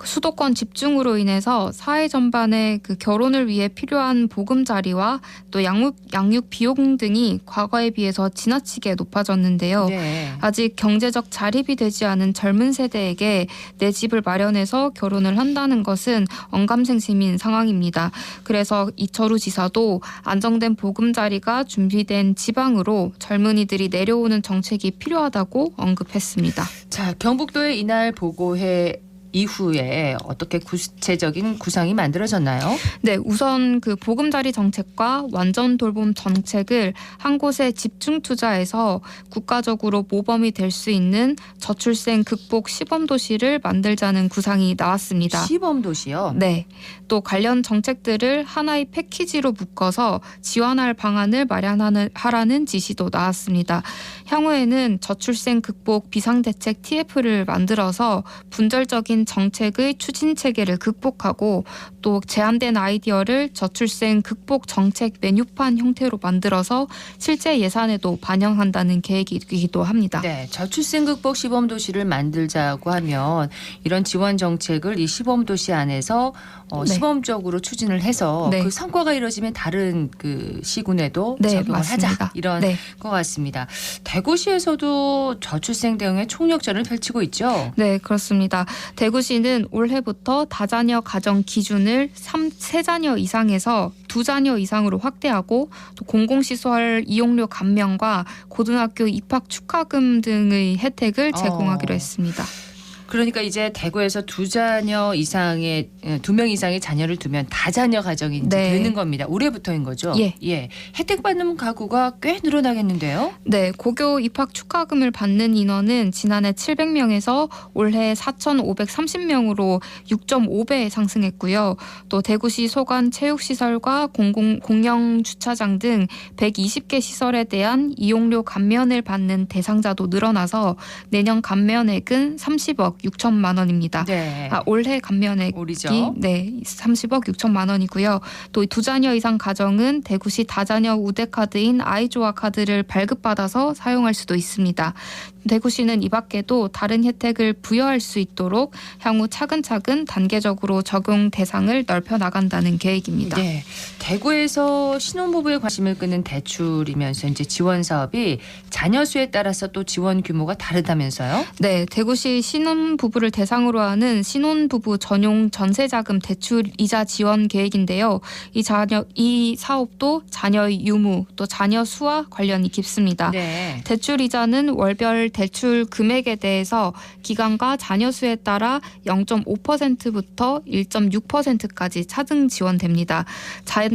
수도권 집중으로 인해서 사회 전반의 그 결혼을 위해 필요한 보금자리와 또 양육 비용 등이 과거에 비해서 지나치게 높아졌는데요. 네. 아직 경제적 자립이 되지 않은 젊은 세대에게 내 집을 마련해서 결혼을 한다는 것은 언감생심인 상황입니다. 그래서 이철우 지사도 안정된 보금자리가 준비된 지방으로 젊은이들이 내려오는 정책이 필요하다고 언급했습니다. 자, 경북도의 이날 보고회 이후에 어떻게 구체적인 구상이 만들어졌나요? 네, 우선 그 보금자리 정책과 완전 돌봄 정책을 한 곳에 집중 투자해서 국가적으로 모범이 될 수 있는 저출생 극복 시범도시를 만들자는 구상이 나왔습니다. 시범도시요? 네. 또 관련 정책들을 하나의 패키지로 묶어서 지원할 방안을 마련하라는 지시도 나왔습니다. 향후에는 저출생 극복 비상대책 TF를 만들어서 분절적인 정책의 추진 체계를 극복하고 또 제한된 아이디어를 저출생 극복 정책 메뉴판 형태로 만들어서 실제 예산에도 반영한다는 계획이기도 합니다. 네, 저출생 극복 시범도시를 만들자고 하면 이런 지원 정책을 이 시범도시 안에서 네. 시범적으로 추진을 해서 네. 그 성과가 이루어지면 다른 그 시군에도 네, 적용을 맞습니다. 하자 이런 네. 것 같습니다. 대구시에서도 저출생 대응에 총력전을 펼치고 있죠. 네, 그렇습니다. 대구시는 올해부터 다자녀 가정 기준을 3자녀 이상에서 2자녀 이상으로 확대하고 또 공공시설 이용료 감면과 고등학교 입학 축하금 등의 혜택을 제공하기로 했습니다. 그러니까 이제 대구에서 2명 이상의 자녀를 두면 다자녀 가정이 이제 네. 되는 겁니다. 올해부터인 거죠. 예. 혜택 받는 가구가 꽤 늘어나겠는데요. 네, 고교 입학 축하금을 받는 인원은 지난해 700명에서 올해 4,530명으로 6.5배 상승했고요. 또 대구시 소관 체육시설과 공영 주차장 등 120개 시설에 대한 이용료 감면을 받는 대상자도 늘어나서 내년 감면액은 30억 6천만 원입니다. 네. 올해 감면액이 올이죠. 네, 30억 6천만 원이고요. 또 2자녀 이상 가정은 대구시 다자녀 우대카드인 아이조아 카드를 발급받아서 사용할 수도 있습니다. 대구시는 이 밖에도 다른 혜택을 부여할 수 있도록 향후 차근차근 단계적으로 적용 대상을 넓혀 나간다는 계획입니다. 네. 대구에서 신혼부부의 관심을 끄는 대출이면서 이제 지원 사업이 자녀 수에 따라서 또 지원 규모가 다르다면서요? 네, 대구시 신혼부부를 대상으로 하는 신혼부부 전용 전세자금 대출 이자 지원 계획인데요. 이 사업도 자녀의 유무 또 자녀 수와 관련이 깊습니다. 네. 대출 이자는 월별 대출 금액에 대해서 기간과 자녀 수에 따라 0.5%부터 1.6%까지 차등 지원됩니다.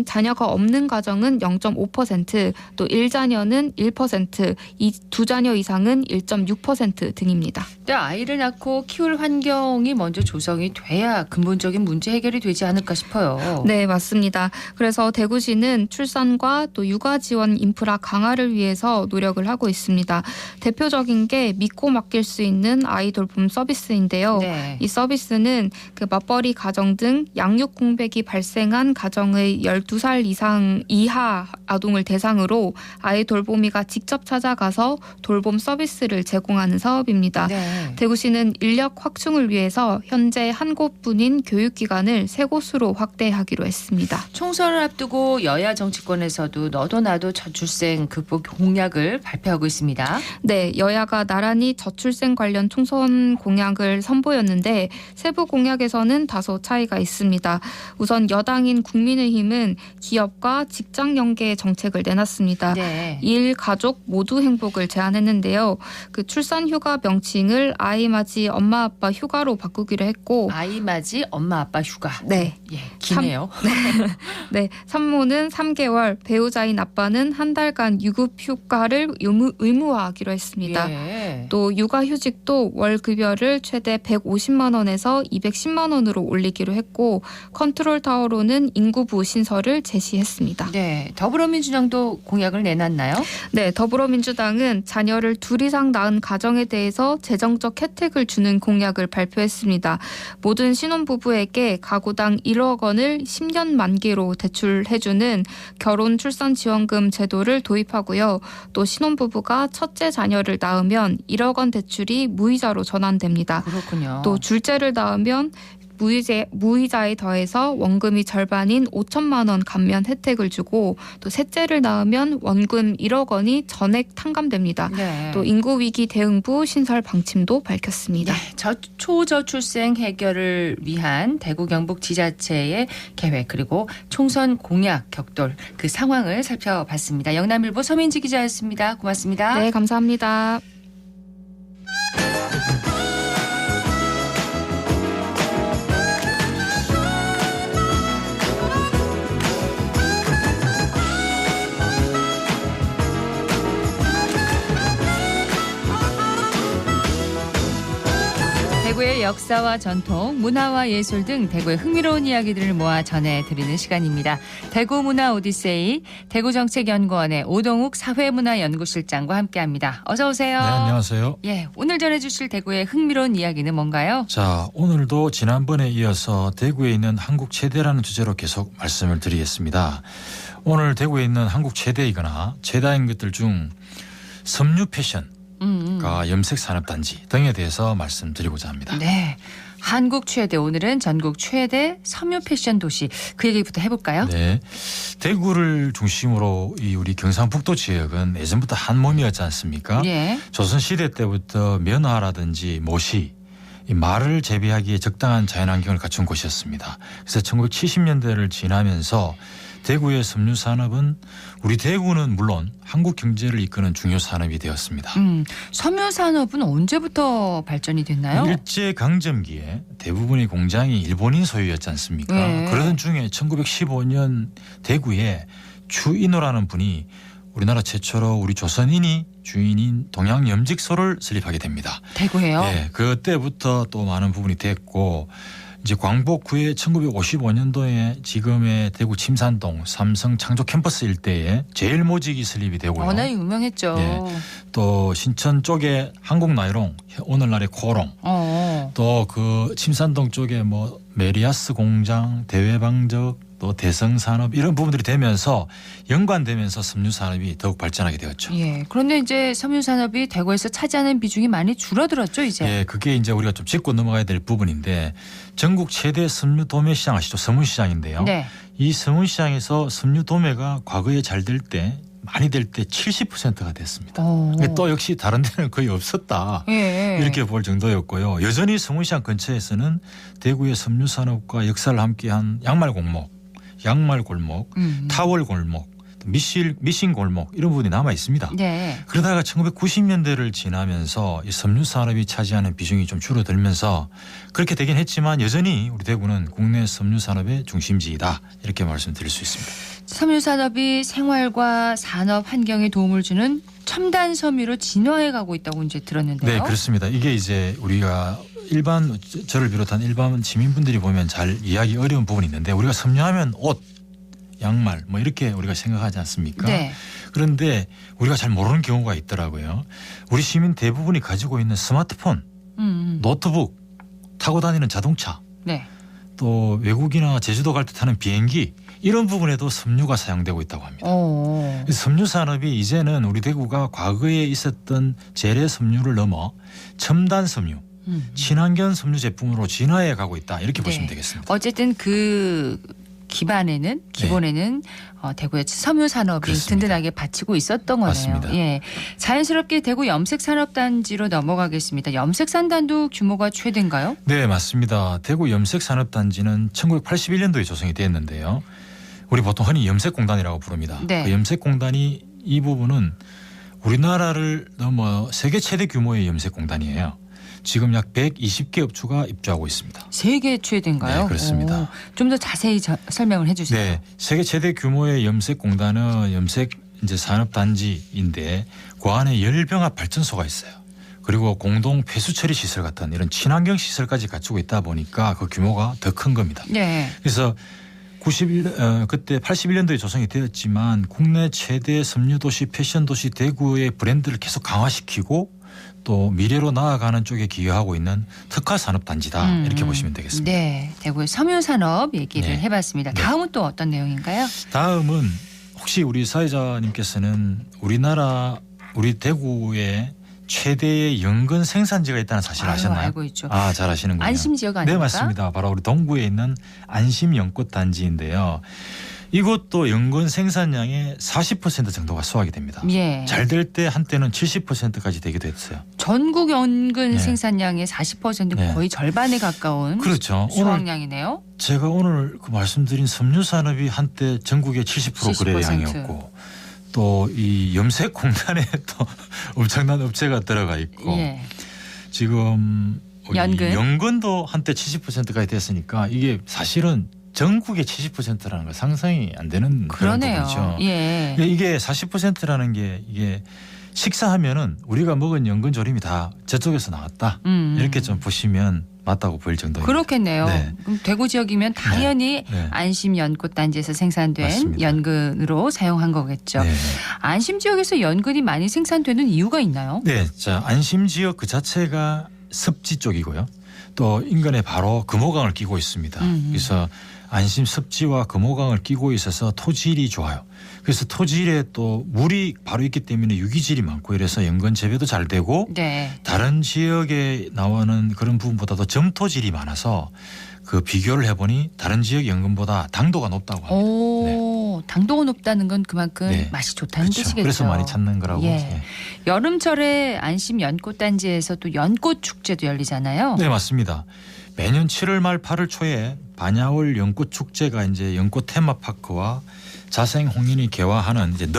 자녀가 없는 가정은 0.5%, 또 1자녀는 1%, 2자녀 이상은 1.6% 등입니다. 근데 아이를 낳고 키울 환경이 먼저 조성이 돼야 근본적인 문제 해결이 되지 않을까 싶어요. 네, 맞습니다. 그래서 대구시는 출산과 또 육아 지원 인프라 강화를 위해서 노력을 하고 있습니다. 대표적인 게 믿고 맡길 수 있는 아이 돌봄 서비스인데요. 네. 이 서비스는 그 맞벌이 가정 등 양육 공백이 발생한 가정의 12살 이하 아동을 대상으로 아이 돌보미가 직접 찾아가서 돌봄 서비스를 제공하는 사업입니다. 네. 대구시는 인력 확충을 위해서 현재 한 곳뿐인 교육기관을 3곳으로 확대하기로 했습니다. 총선을 앞두고 여야 정치권에서도 너도 나도 저출생 극복 공약을 발표하고 있습니다. 네, 여야가 정부가 나란히 저출생 관련 총선 공약을 선보였는데 세부 공약에서는 다소 차이가 있습니다. 우선 여당인 국민의힘은 기업과 직장 연계 정책을 내놨습니다. 네. 일, 가족 모두 행복을 제안했는데요. 그 출산 휴가 명칭을 아이 맞이 엄마 아빠 휴가로 바꾸기로 했고 아이 맞이 엄마 아빠 휴가. 네. 예, 기네요. 네, 산모는 3개월, 배우자인 아빠는 한 달간 유급 휴가를 의무화하기로 했습니다. 예. 또 육아휴직도 월 급여를 최대 150만 원에서 210만 원으로 올리기로 했고 컨트롤 타워로는 인구부 신설을 제시했습니다. 네, 더불어민주당도 공약을 내놨나요? 네, 더불어민주당은 자녀를 둘 이상 낳은 가정에 대해서 재정적 혜택을 주는 공약을 발표했습니다. 모든 신혼부부에게 가구당 1억 원을 10년 만기로 대출해주는 결혼 출산 지원금 제도를 도입하고요. 또 신혼부부가 첫째 자녀를 낳으면 1억 원 대출이 무이자로 전환됩니다. 그렇군요. 또 둘째를 낳으면 무이자에 더해서 원금이 절반인 5천만 원 감면 혜택을 주고 또 셋째를 낳으면 원금 1억 원이 전액 탕감됩니다. 네. 또 인구위기 대응부 신설 방침도 밝혔습니다. 네, 초저출생 해결을 위한 대구 경북 지자체의 계획 그리고 총선 공약 격돌 그 상황을 살펴봤습니다. 영남일보 서민지 기자였습니다. 고맙습니다. 네, 감사합니다. 대구의 역사와 전통, 문화와 예술 등 대구의 흥미로운 이야기들을 모아 전해드리는 시간입니다. 대구 문화 오디세이 대구정책연구원의 오동욱 사회문화연구실장과 함께합니다. 어서 오세요. 네, 안녕하세요. 예, 오늘 전해주실 대구의 흥미로운 이야기는 뭔가요? 자, 오늘도 지난번에 이어서 대구에 있는 한국 최대라는 주제로 계속 말씀을 드리겠습니다. 오늘 대구에 있는 한국 최대이거나 최다인 것들 중 섬유 패션 염색산업단지 등에 대해서 말씀드리고자 합니다. 네, 한국 최대 오늘은 전국 최대 섬유 패션 도시 그 얘기부터 해볼까요? 네, 대구를 중심으로 이 우리 경상북도 지역은 예전부터 한 몸이었지 않습니까? 예. 조선시대 때부터 면화라든지 모시 이 말을 재배하기에 적당한 자연환경을 갖춘 곳이었습니다. 그래서 1970년대를 지나면서 대구의 섬유산업은 우리 대구는 물론 한국 경제를 이끄는 중요 산업이 되었습니다. 섬유산업은 언제부터 발전이 됐나요? 일제강점기에 대부분의 공장이 일본인 소유였지 않습니까? 네. 그러던 중에 1915년 대구에 추인호라는 분이 우리나라 최초로 우리 조선인이 주인인 동양염직소를 설립하게 됩니다. 대구에요? 네, 그때부터 또 많은 부분이 됐고 이제 광복 후에 1955년도에 지금의 대구 침산동 삼성 창조 캠퍼스 일대에 제일모직이 설립이 되고요. 워낙 유명했죠. 네, 또 신천 쪽에 한국나이롱 오늘날의 코롱 또 그 침산동 쪽에 뭐 메리아스 공장 대외방적 또 대성산업 이런 부분들이 되면서 연관되면서 섬유산업이 더욱 발전하게 되었죠. 예. 그런데 이제 섬유산업이 대구에서 차지하는 비중이 많이 줄어들었죠, 이제. 예, 그게 이제 우리가 좀 짚고 넘어가야 될 부분인데 전국 최대 섬유 도매 시장 아시죠? 서문시장인데요. 네. 이 서문시장에서 섬유 도매가 과거에 잘 될 때 많이 될 때 70%가 됐습니다. 또 역시 다른 데는 거의 없었다. 예. 이렇게 볼 정도였고요. 여전히 서문시장 근처에서는 대구의 섬유산업과 역사를 함께한 양말골목, 타월골목, 미싱골목 이런 부분이 남아 있습니다. 네. 그러다가 1990년대를 지나면서 이 섬유산업이 차지하는 비중이 좀 줄어들면서 그렇게 되긴 했지만 여전히 우리 대구는 국내 섬유산업의 중심지이다 이렇게 말씀드릴 수 있습니다. 섬유산업이 생활과 산업 환경에 도움을 주는 첨단 섬유로 진화해 가고 있다고 이제 들었는데요. 네, 그렇습니다. 이게 이제 우리가 일반 저를 비롯한 일반 시민분들이 보면 잘 이해하기 어려운 부분이 있는데 우리가 섬유하면 옷, 양말 뭐 이렇게 우리가 생각하지 않습니까? 네. 그런데 우리가 잘 모르는 경우가 있더라고요. 우리 시민 대부분이 가지고 있는 스마트폰, 노트북, 타고 다니는 자동차, 네. 또 외국이나 제주도 갈 때 타는 비행기 이런 부분에도 섬유가 사용되고 있다고 합니다. 섬유 산업이 이제는 우리 대구가 과거에 있었던 재래 섬유를 넘어 첨단 섬유, 친환경 섬유 제품으로 진화해 가고 있다 이렇게 보시면 되겠습니다. 어쨌든 그 기본에는 대구의 섬유 산업이 그렇습니다. 든든하게 받치고 있었던 거네요. 맞습니다. 예, 자연스럽게 대구 염색산업단지로 넘어가겠습니다. 염색산단도 규모가 최대인가요? 네, 맞습니다. 대구 염색산업단지는 1981년도에 조성이 됐는데요. 우리 보통 흔히 염색공단이라고 부릅니다. 네. 그 염색공단이 이 부분은 우리나라를 넘어 세계 최대 규모의 염색공단이에요. 지금 약 120개 업주가 입주하고 있습니다. 세계 최대인가요? 네, 그렇습니다. 좀 더 자세히 설명을 해주세요. 네, 세계 최대 규모의 염색공단은 염색 이제 산업단지인데 그 안에 열병합 발전소가 있어요. 그리고 공동 폐수 처리 시설 같은 이런 친환경 시설까지 갖추고 있다 보니까 그 규모가 더 큰 겁니다. 네. 그래서 그때 81년도에 조성이 되었지만 국내 최대 섬유도시 패션도시 대구의 브랜드를 계속 강화시키고 또 미래로 나아가는 쪽에 기여하고 있는 특화산업단지다 이렇게 보시면 되겠습니다. 네, 대구의 섬유산업 얘기를 네. 해봤습니다. 네. 다음은 또 어떤 내용인가요? 다음은 혹시 우리 사회자님께서는 우리 대구에 최대의 연근 생산지가 있다는 사실을 아셨나요? 알고 있죠. 잘 아시는군요. 안심지역 아닙니까? 네, 맞습니다. 바로 우리 동구에 있는 안심연꽃단지인데요. 이것도 연근 생산량의 40% 정도가 수확이 됩니다. 예. 잘 될 때 한때는 70%까지 되기도 했어요. 전국 연근 네. 생산량의 40% 네. 거의 절반에 가까운 그렇죠. 수확량이네요. 제가 오늘 그 말씀드린 섬유산업이 한때 전국의 70% 거래 70%. 양이었고 또 이 염색공단에 또 엄청난 업체가 들어가 있고 예. 지금 연근. 연근도 한때 70%까지 됐으니까 이게 사실은 전국의 70%라는 건 상상이 안 되는 그런 그러네요. 부분이죠. 예. 이게 40%라는 게 이게 식사하면은 우리가 먹은 연근조림이 다 저쪽에서 나왔다. 이렇게 좀 보시면 맞다고 보일 정도입니다. 그렇겠네요. 네. 그럼 대구 지역이면 당연히 네. 안심연꽃단지에서 생산된 맞습니다. 연근으로 사용한 거겠죠. 네. 안심 지역에서 연근이 많이 생산되는 이유가 있나요? 네, 자 안심 지역 그 자체가 습지 쪽이고요. 또 인근에 바로 금호강을 끼고 있습니다. 그래서 안심 습지와 금호강을 끼고 있어서 토질이 좋아요. 그래서 토질에 또 물이 바로 있기 때문에 유기질이 많고 이래서 연근 재배도 잘 되고 네. 다른 지역에 나오는 그런 부분보다도 점토질이 많아서 그 비교를 해보니 다른 지역 연근보다 당도가 높다고 합니다. 오, 당도가 높다는 건 그만큼 네. 맛이 좋다는 그렇죠. 뜻이겠죠. 그래서 많이 찾는 거라고. 예. 네. 여름철에 안심 연꽃단지에서 또 연꽃 축제도 열리잖아요. 네, 맞습니다. 매년 7월 말 8월 초에 반야월 연꽃 축제가 이제 연꽃 테마파크와 자생 홍인이 개화하는 이제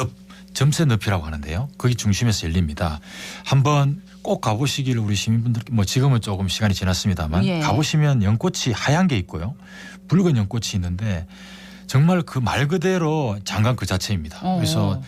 점새 늪이라고 하는데요. 거기 중심에서 열립니다. 한번 꼭 가보시기를 우리 시민분들 지금은 조금 시간이 지났습니다만 예. 가보시면 연꽃이 하얀 게 있고요. 붉은 연꽃이 있는데 정말 그 말 그대로 장관 그 자체입니다. 그래서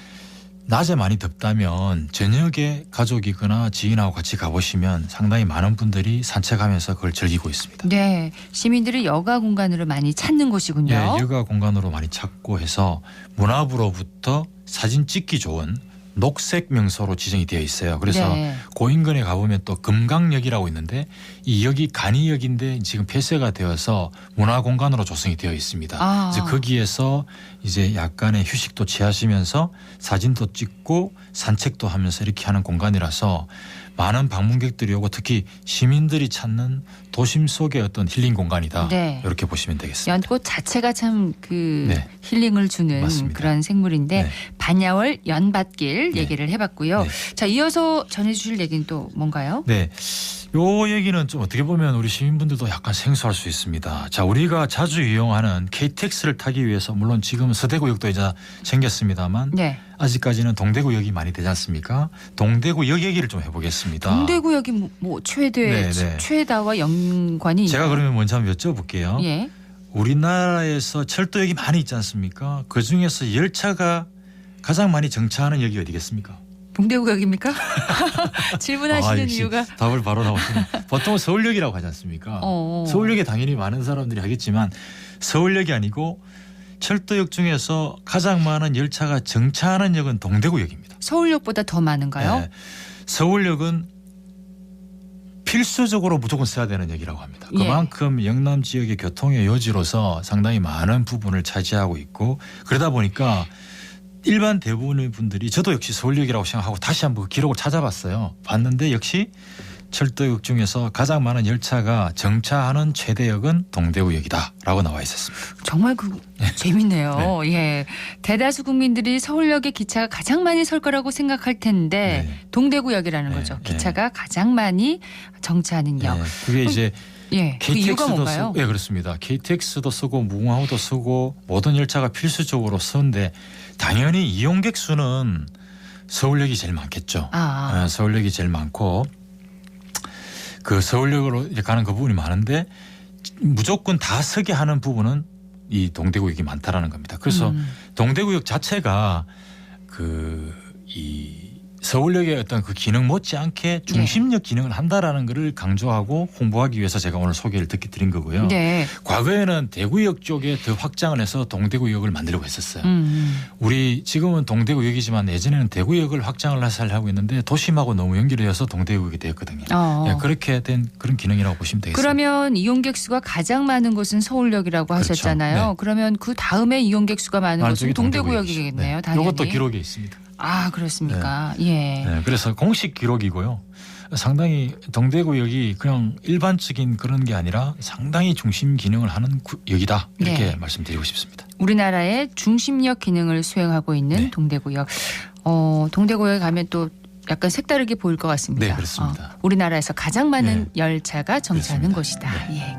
낮에 많이 덥다면 저녁에 가족이거나 지인하고 같이 가보시면 상당히 많은 분들이 산책하면서 그걸 즐기고 있습니다. 네, 시민들이 여가 공간으로 많이 찾는 곳이군요. 네, 여가 공간으로 많이 찾고 해서 문화부로부터 사진 찍기 좋은 녹색 명소로 지정이 되어 있어요. 그래서 네. 고인근에 가보면 또 금강역이라고 있는데 이 역이 간이역인데 지금 폐쇄가 되어서 문화공간으로 조성이 되어 있습니다. 그래서 거기에서 이제 약간의 휴식도 취하시면서 사진도 찍고 산책도 하면서 이렇게 하는 공간이라서 많은 방문객들이 오고 특히 시민들이 찾는 도심 속의 어떤 힐링 공간이다. 네. 이렇게 보시면 되겠습니다. 연꽃 자체가 참 네. 힐링을 주는 맞습니다. 그런 생물인데 네. 반야월 연밭길 네. 얘기를 해봤고요. 네. 자, 이어서 전해주실 얘기는 또 뭔가요? 네. 요 얘기는 좀 어떻게 보면 우리 시민분들도 약간 생소할 수 있습니다. 자, 우리가 자주 이용하는 KTX를 타기 위해서 물론 지금 서대구역도 이제 생겼습니다만 네. 아직까지는 동대구역이 많이 되지 않습니까? 동대구역 얘기를 좀 해보겠습니다. 동대구역이 뭐 최다와 연관이 제가 있나요? 그러면 먼저 한번 여쭤볼게요. 예. 우리나라에서 철도역이 많이 있지 않습니까? 그중에서 열차가 가장 많이 정차하는 역이 어디겠습니까? 동대구역입니까? 질문하시는 역시 이유가 답을 바로 나오시네. 보통 서울역이라고 하지 않습니까? 서울역에 당연히 많은 사람들이 하겠지만 서울역이 아니고 철도역 중에서 가장 많은 열차가 정차하는 역은 동대구역입니다. 서울역보다 더 많은가요? 네. 서울역은 필수적으로 무조건 써야 되는 역이라고 합니다. 예. 그만큼 영남 지역의 교통의 요지로서 상당히 많은 부분을 차지하고 있고 그러다 보니까 일반 대부분의 분들이 저도 역시 서울역이라고 생각하고 다시 한번 그 기록을 찾아봤어요. 봤는데 역시 철도역 중에서 가장 많은 열차가 정차하는 최대역은 동대구역이다라고 나와 있었습니다. 정말 재밌네요. 예, 대다수 국민들이 서울역에 기차가 가장 많이 설 거라고 생각할 텐데 동대구역이라는 거죠. 기차가 가장 많이 정차하는 역. 그게 이제 그 이유가 뭔가요? 네, 그렇습니다. KTX도 쓰고 무궁화호도 쓰고 모든 열차가 필수적으로 쓰는데 당연히 이용객 수는 서울역이 제일 많겠죠. 서울역이 제일 많고 그 서울역으로 가는 그 부분이 많은데 무조건 다 서게 하는 부분은 이 동대구역이 많다라는 겁니다. 그래서 동대구역 자체가 이 서울역의 어떤 그 기능 못지않게 중심역 기능을 한다라는 것을 강조하고 홍보하기 위해서 제가 오늘 소개를 듣게 드린 거고요. 과거에는 대구역 쪽에 더 확장을 해서 동대구역을 만들려고 했었어요. 우리 지금은 동대구역이지만 예전에는 대구역을 확장을 해서 하고 있는데 도심하고 너무 연결되어서 동대구역이 되었거든요. 그렇게 된 그런 기능이라고 보시면 되겠습니다. 그러면 이용객 수가 가장 많은 곳은 서울역이라고 하셨잖아요. 그러면 그 다음에 이용객 수가 많은 곳은 동대구역이겠네요. 당연히. 이것도 기록에 있습니다. 그렇습니까? 그래서 공식 기록이고요. 상당히 동대구역이 그냥 일반적인 그런 게 아니라 상당히 중심 기능을 하는 역이다. 이렇게 말씀드리고 싶습니다. 우리나라의 중심역 기능을 수행하고 있는 동대구역. 동대구역에 가면 또 약간 색다르게 보일 것 같습니다. 네, 그렇습니다. 우리나라에서 가장 많은 열차가 정차하는 곳이다.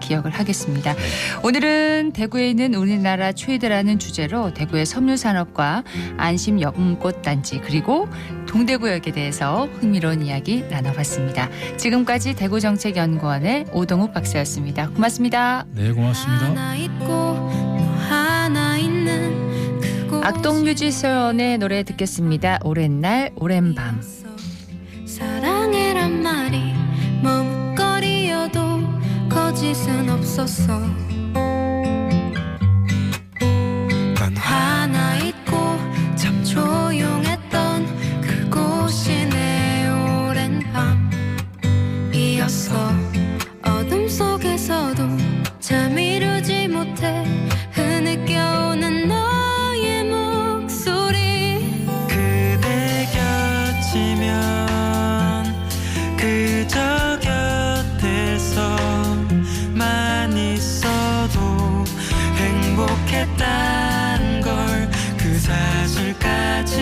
기억을 하겠습니다. 오늘은 대구에 있는 우리나라 최대라는 주제로 대구의 섬유산업과 안심 연꽃단지 그리고 동대구역에 대해서 흥미로운 이야기 나눠봤습니다. 지금까지 대구정책연구원의 오동욱 박사였습니다. 고맙습니다. 네, 고맙습니다. 악동뮤지션의 노래 듣겠습니다. 오랜 날 오랜 밤. 사랑해란 말이 머뭇거리여도 거짓은 없었어. 난 하나 있고 참 조용했던 그곳이 내 오랜 밤이었어. 어둠 속에서도 잠 이루지 못해 흐느껴오는 너의 목소리. 그대 곁이면 그저 곁에서만 있어도 행복했단 걸 그 사실까지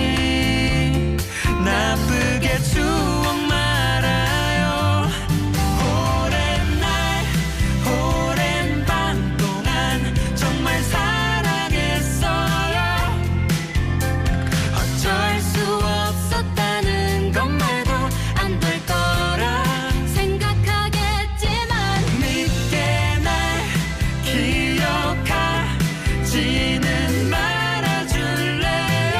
나쁘게 추억 말아요. 오랜 날 오랜 밤 동안 정말 사랑했어요. 어쩔 수 없었다는 것 말고 안 될 거라 생각하겠지만 믿게 날 기억하지는 말아줄래요.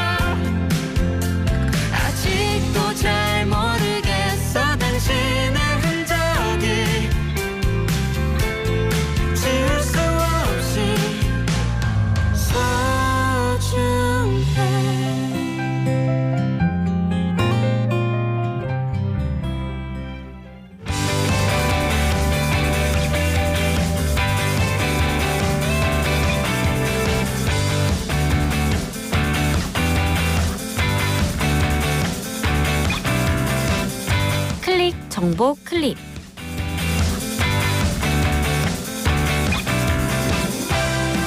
아직도 잘 모르겠어 당신의 흔적이 지울 수 없이 소중해. 클릭 정보 클릭.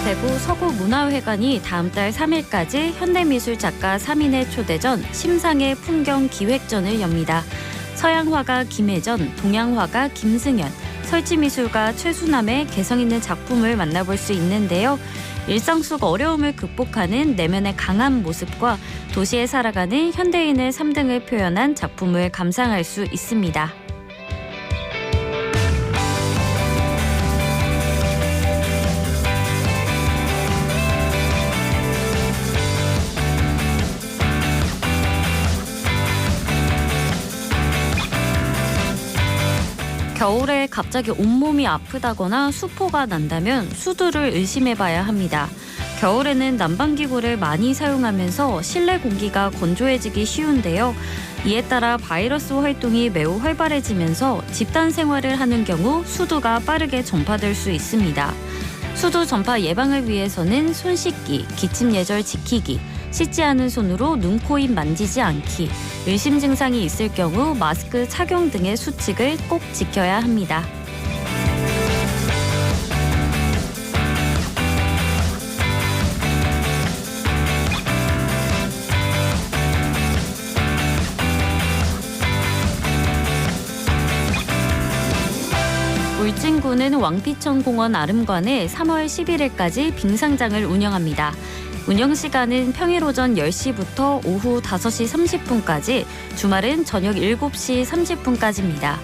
대구 서구문화회관이 다음 달 3일까지 현대미술작가 3인의 초대전 심상의 풍경 기획전을 엽니다. 서양화가 김혜전, 동양화가 김승현, 설치미술가 최수남의 개성있는 작품을 만나볼 수 있는데요. 일상 속 어려움을 극복하는 내면의 강한 모습과 도시에 살아가는 현대인의 삶등을 표현한 작품을 감상할 수 있습니다. 겨울에 갑자기 온몸이 아프다거나 수포가 난다면 수두를 의심해봐야 합니다. 겨울에는 난방기구를 많이 사용하면서 실내 공기가 건조해지기 쉬운데요. 이에 따라 바이러스 활동이 매우 활발해지면서 집단 생활을 하는 경우 수두가 빠르게 전파될 수 있습니다. 수도 전파 예방을 위해서는 손 씻기, 기침 예절 지키기, 씻지 않은 손으로 눈, 코, 입 만지지 않기, 의심 증상이 있을 경우 마스크 착용 등의 수칙을 꼭 지켜야 합니다. 울진군은 왕피천공원 아름관에 3월 11일까지 빙상장을 운영합니다. 운영시간은 평일 오전 10시부터 오후 5시 30분까지, 주말은 저녁 7시 30분까지입니다.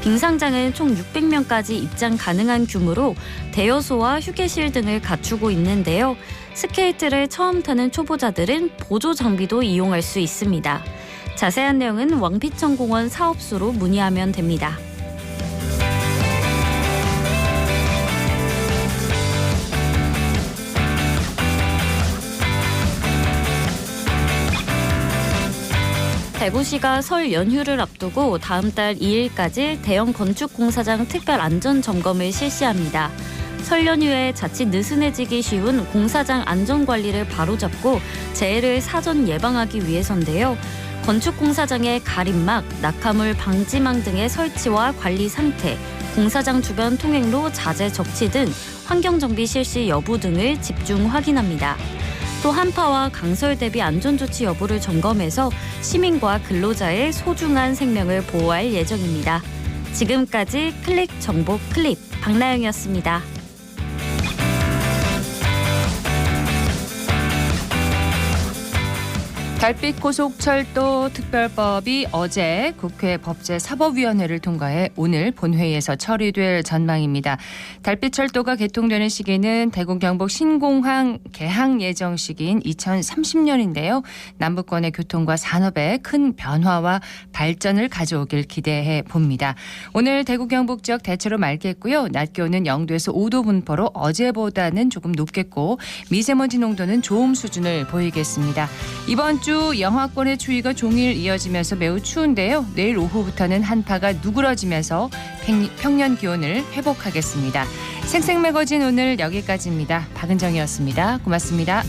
빙상장은 총 600명까지 입장 가능한 규모로 대여소와 휴게실 등을 갖추고 있는데요. 스케이트를 처음 타는 초보자들은 보조 장비도 이용할 수 있습니다. 자세한 내용은 왕피천공원 사업소로 문의하면 됩니다. 대구시가 설 연휴를 앞두고 다음 달 2일까지 대형 건축공사장 특별 안전점검을 실시합니다. 설 연휴에 자칫 느슨해지기 쉬운 공사장 안전관리를 바로잡고 재해를 사전 예방하기 위해서인데요. 건축공사장의 가림막, 낙하물 방지망 등의 설치와 관리 상태, 공사장 주변 통행로 자재 적치 등 환경정비 실시 여부 등을 집중 확인합니다. 또 한파와 강설 대비 안전조치 여부를 점검해서 시민과 근로자의 소중한 생명을 보호할 예정입니다. 지금까지 클릭 정보 클립 박나영이었습니다. 달빛 고속철도 특별법이 어제 국회 법제사법위원회를 통과해 오늘 본회의에서 처리될 전망입니다. 달빛철도가 개통되는 시기는 대구 경북 신공항 개항 예정 시기인 2030년인데요. 남북권의 교통과 산업에 큰 변화와 발전을 가져오길 기대해 봅니다. 오늘 대구 경북 지역 대체로 맑겠고요. 낮 기온은 0도에서 5도 분포로 어제보다는 조금 높겠고 미세먼지 농도는 좋음 수준을 보이겠습니다. 이번 주 영하권의 추위가 종일 이어지면서 매우 추운데요. 내일 오후부터는 한파가 누그러지면서 평년 기온을 회복하겠습니다. 생생매거진 오늘 여기까지입니다. 박은정이었습니다. 고맙습니다.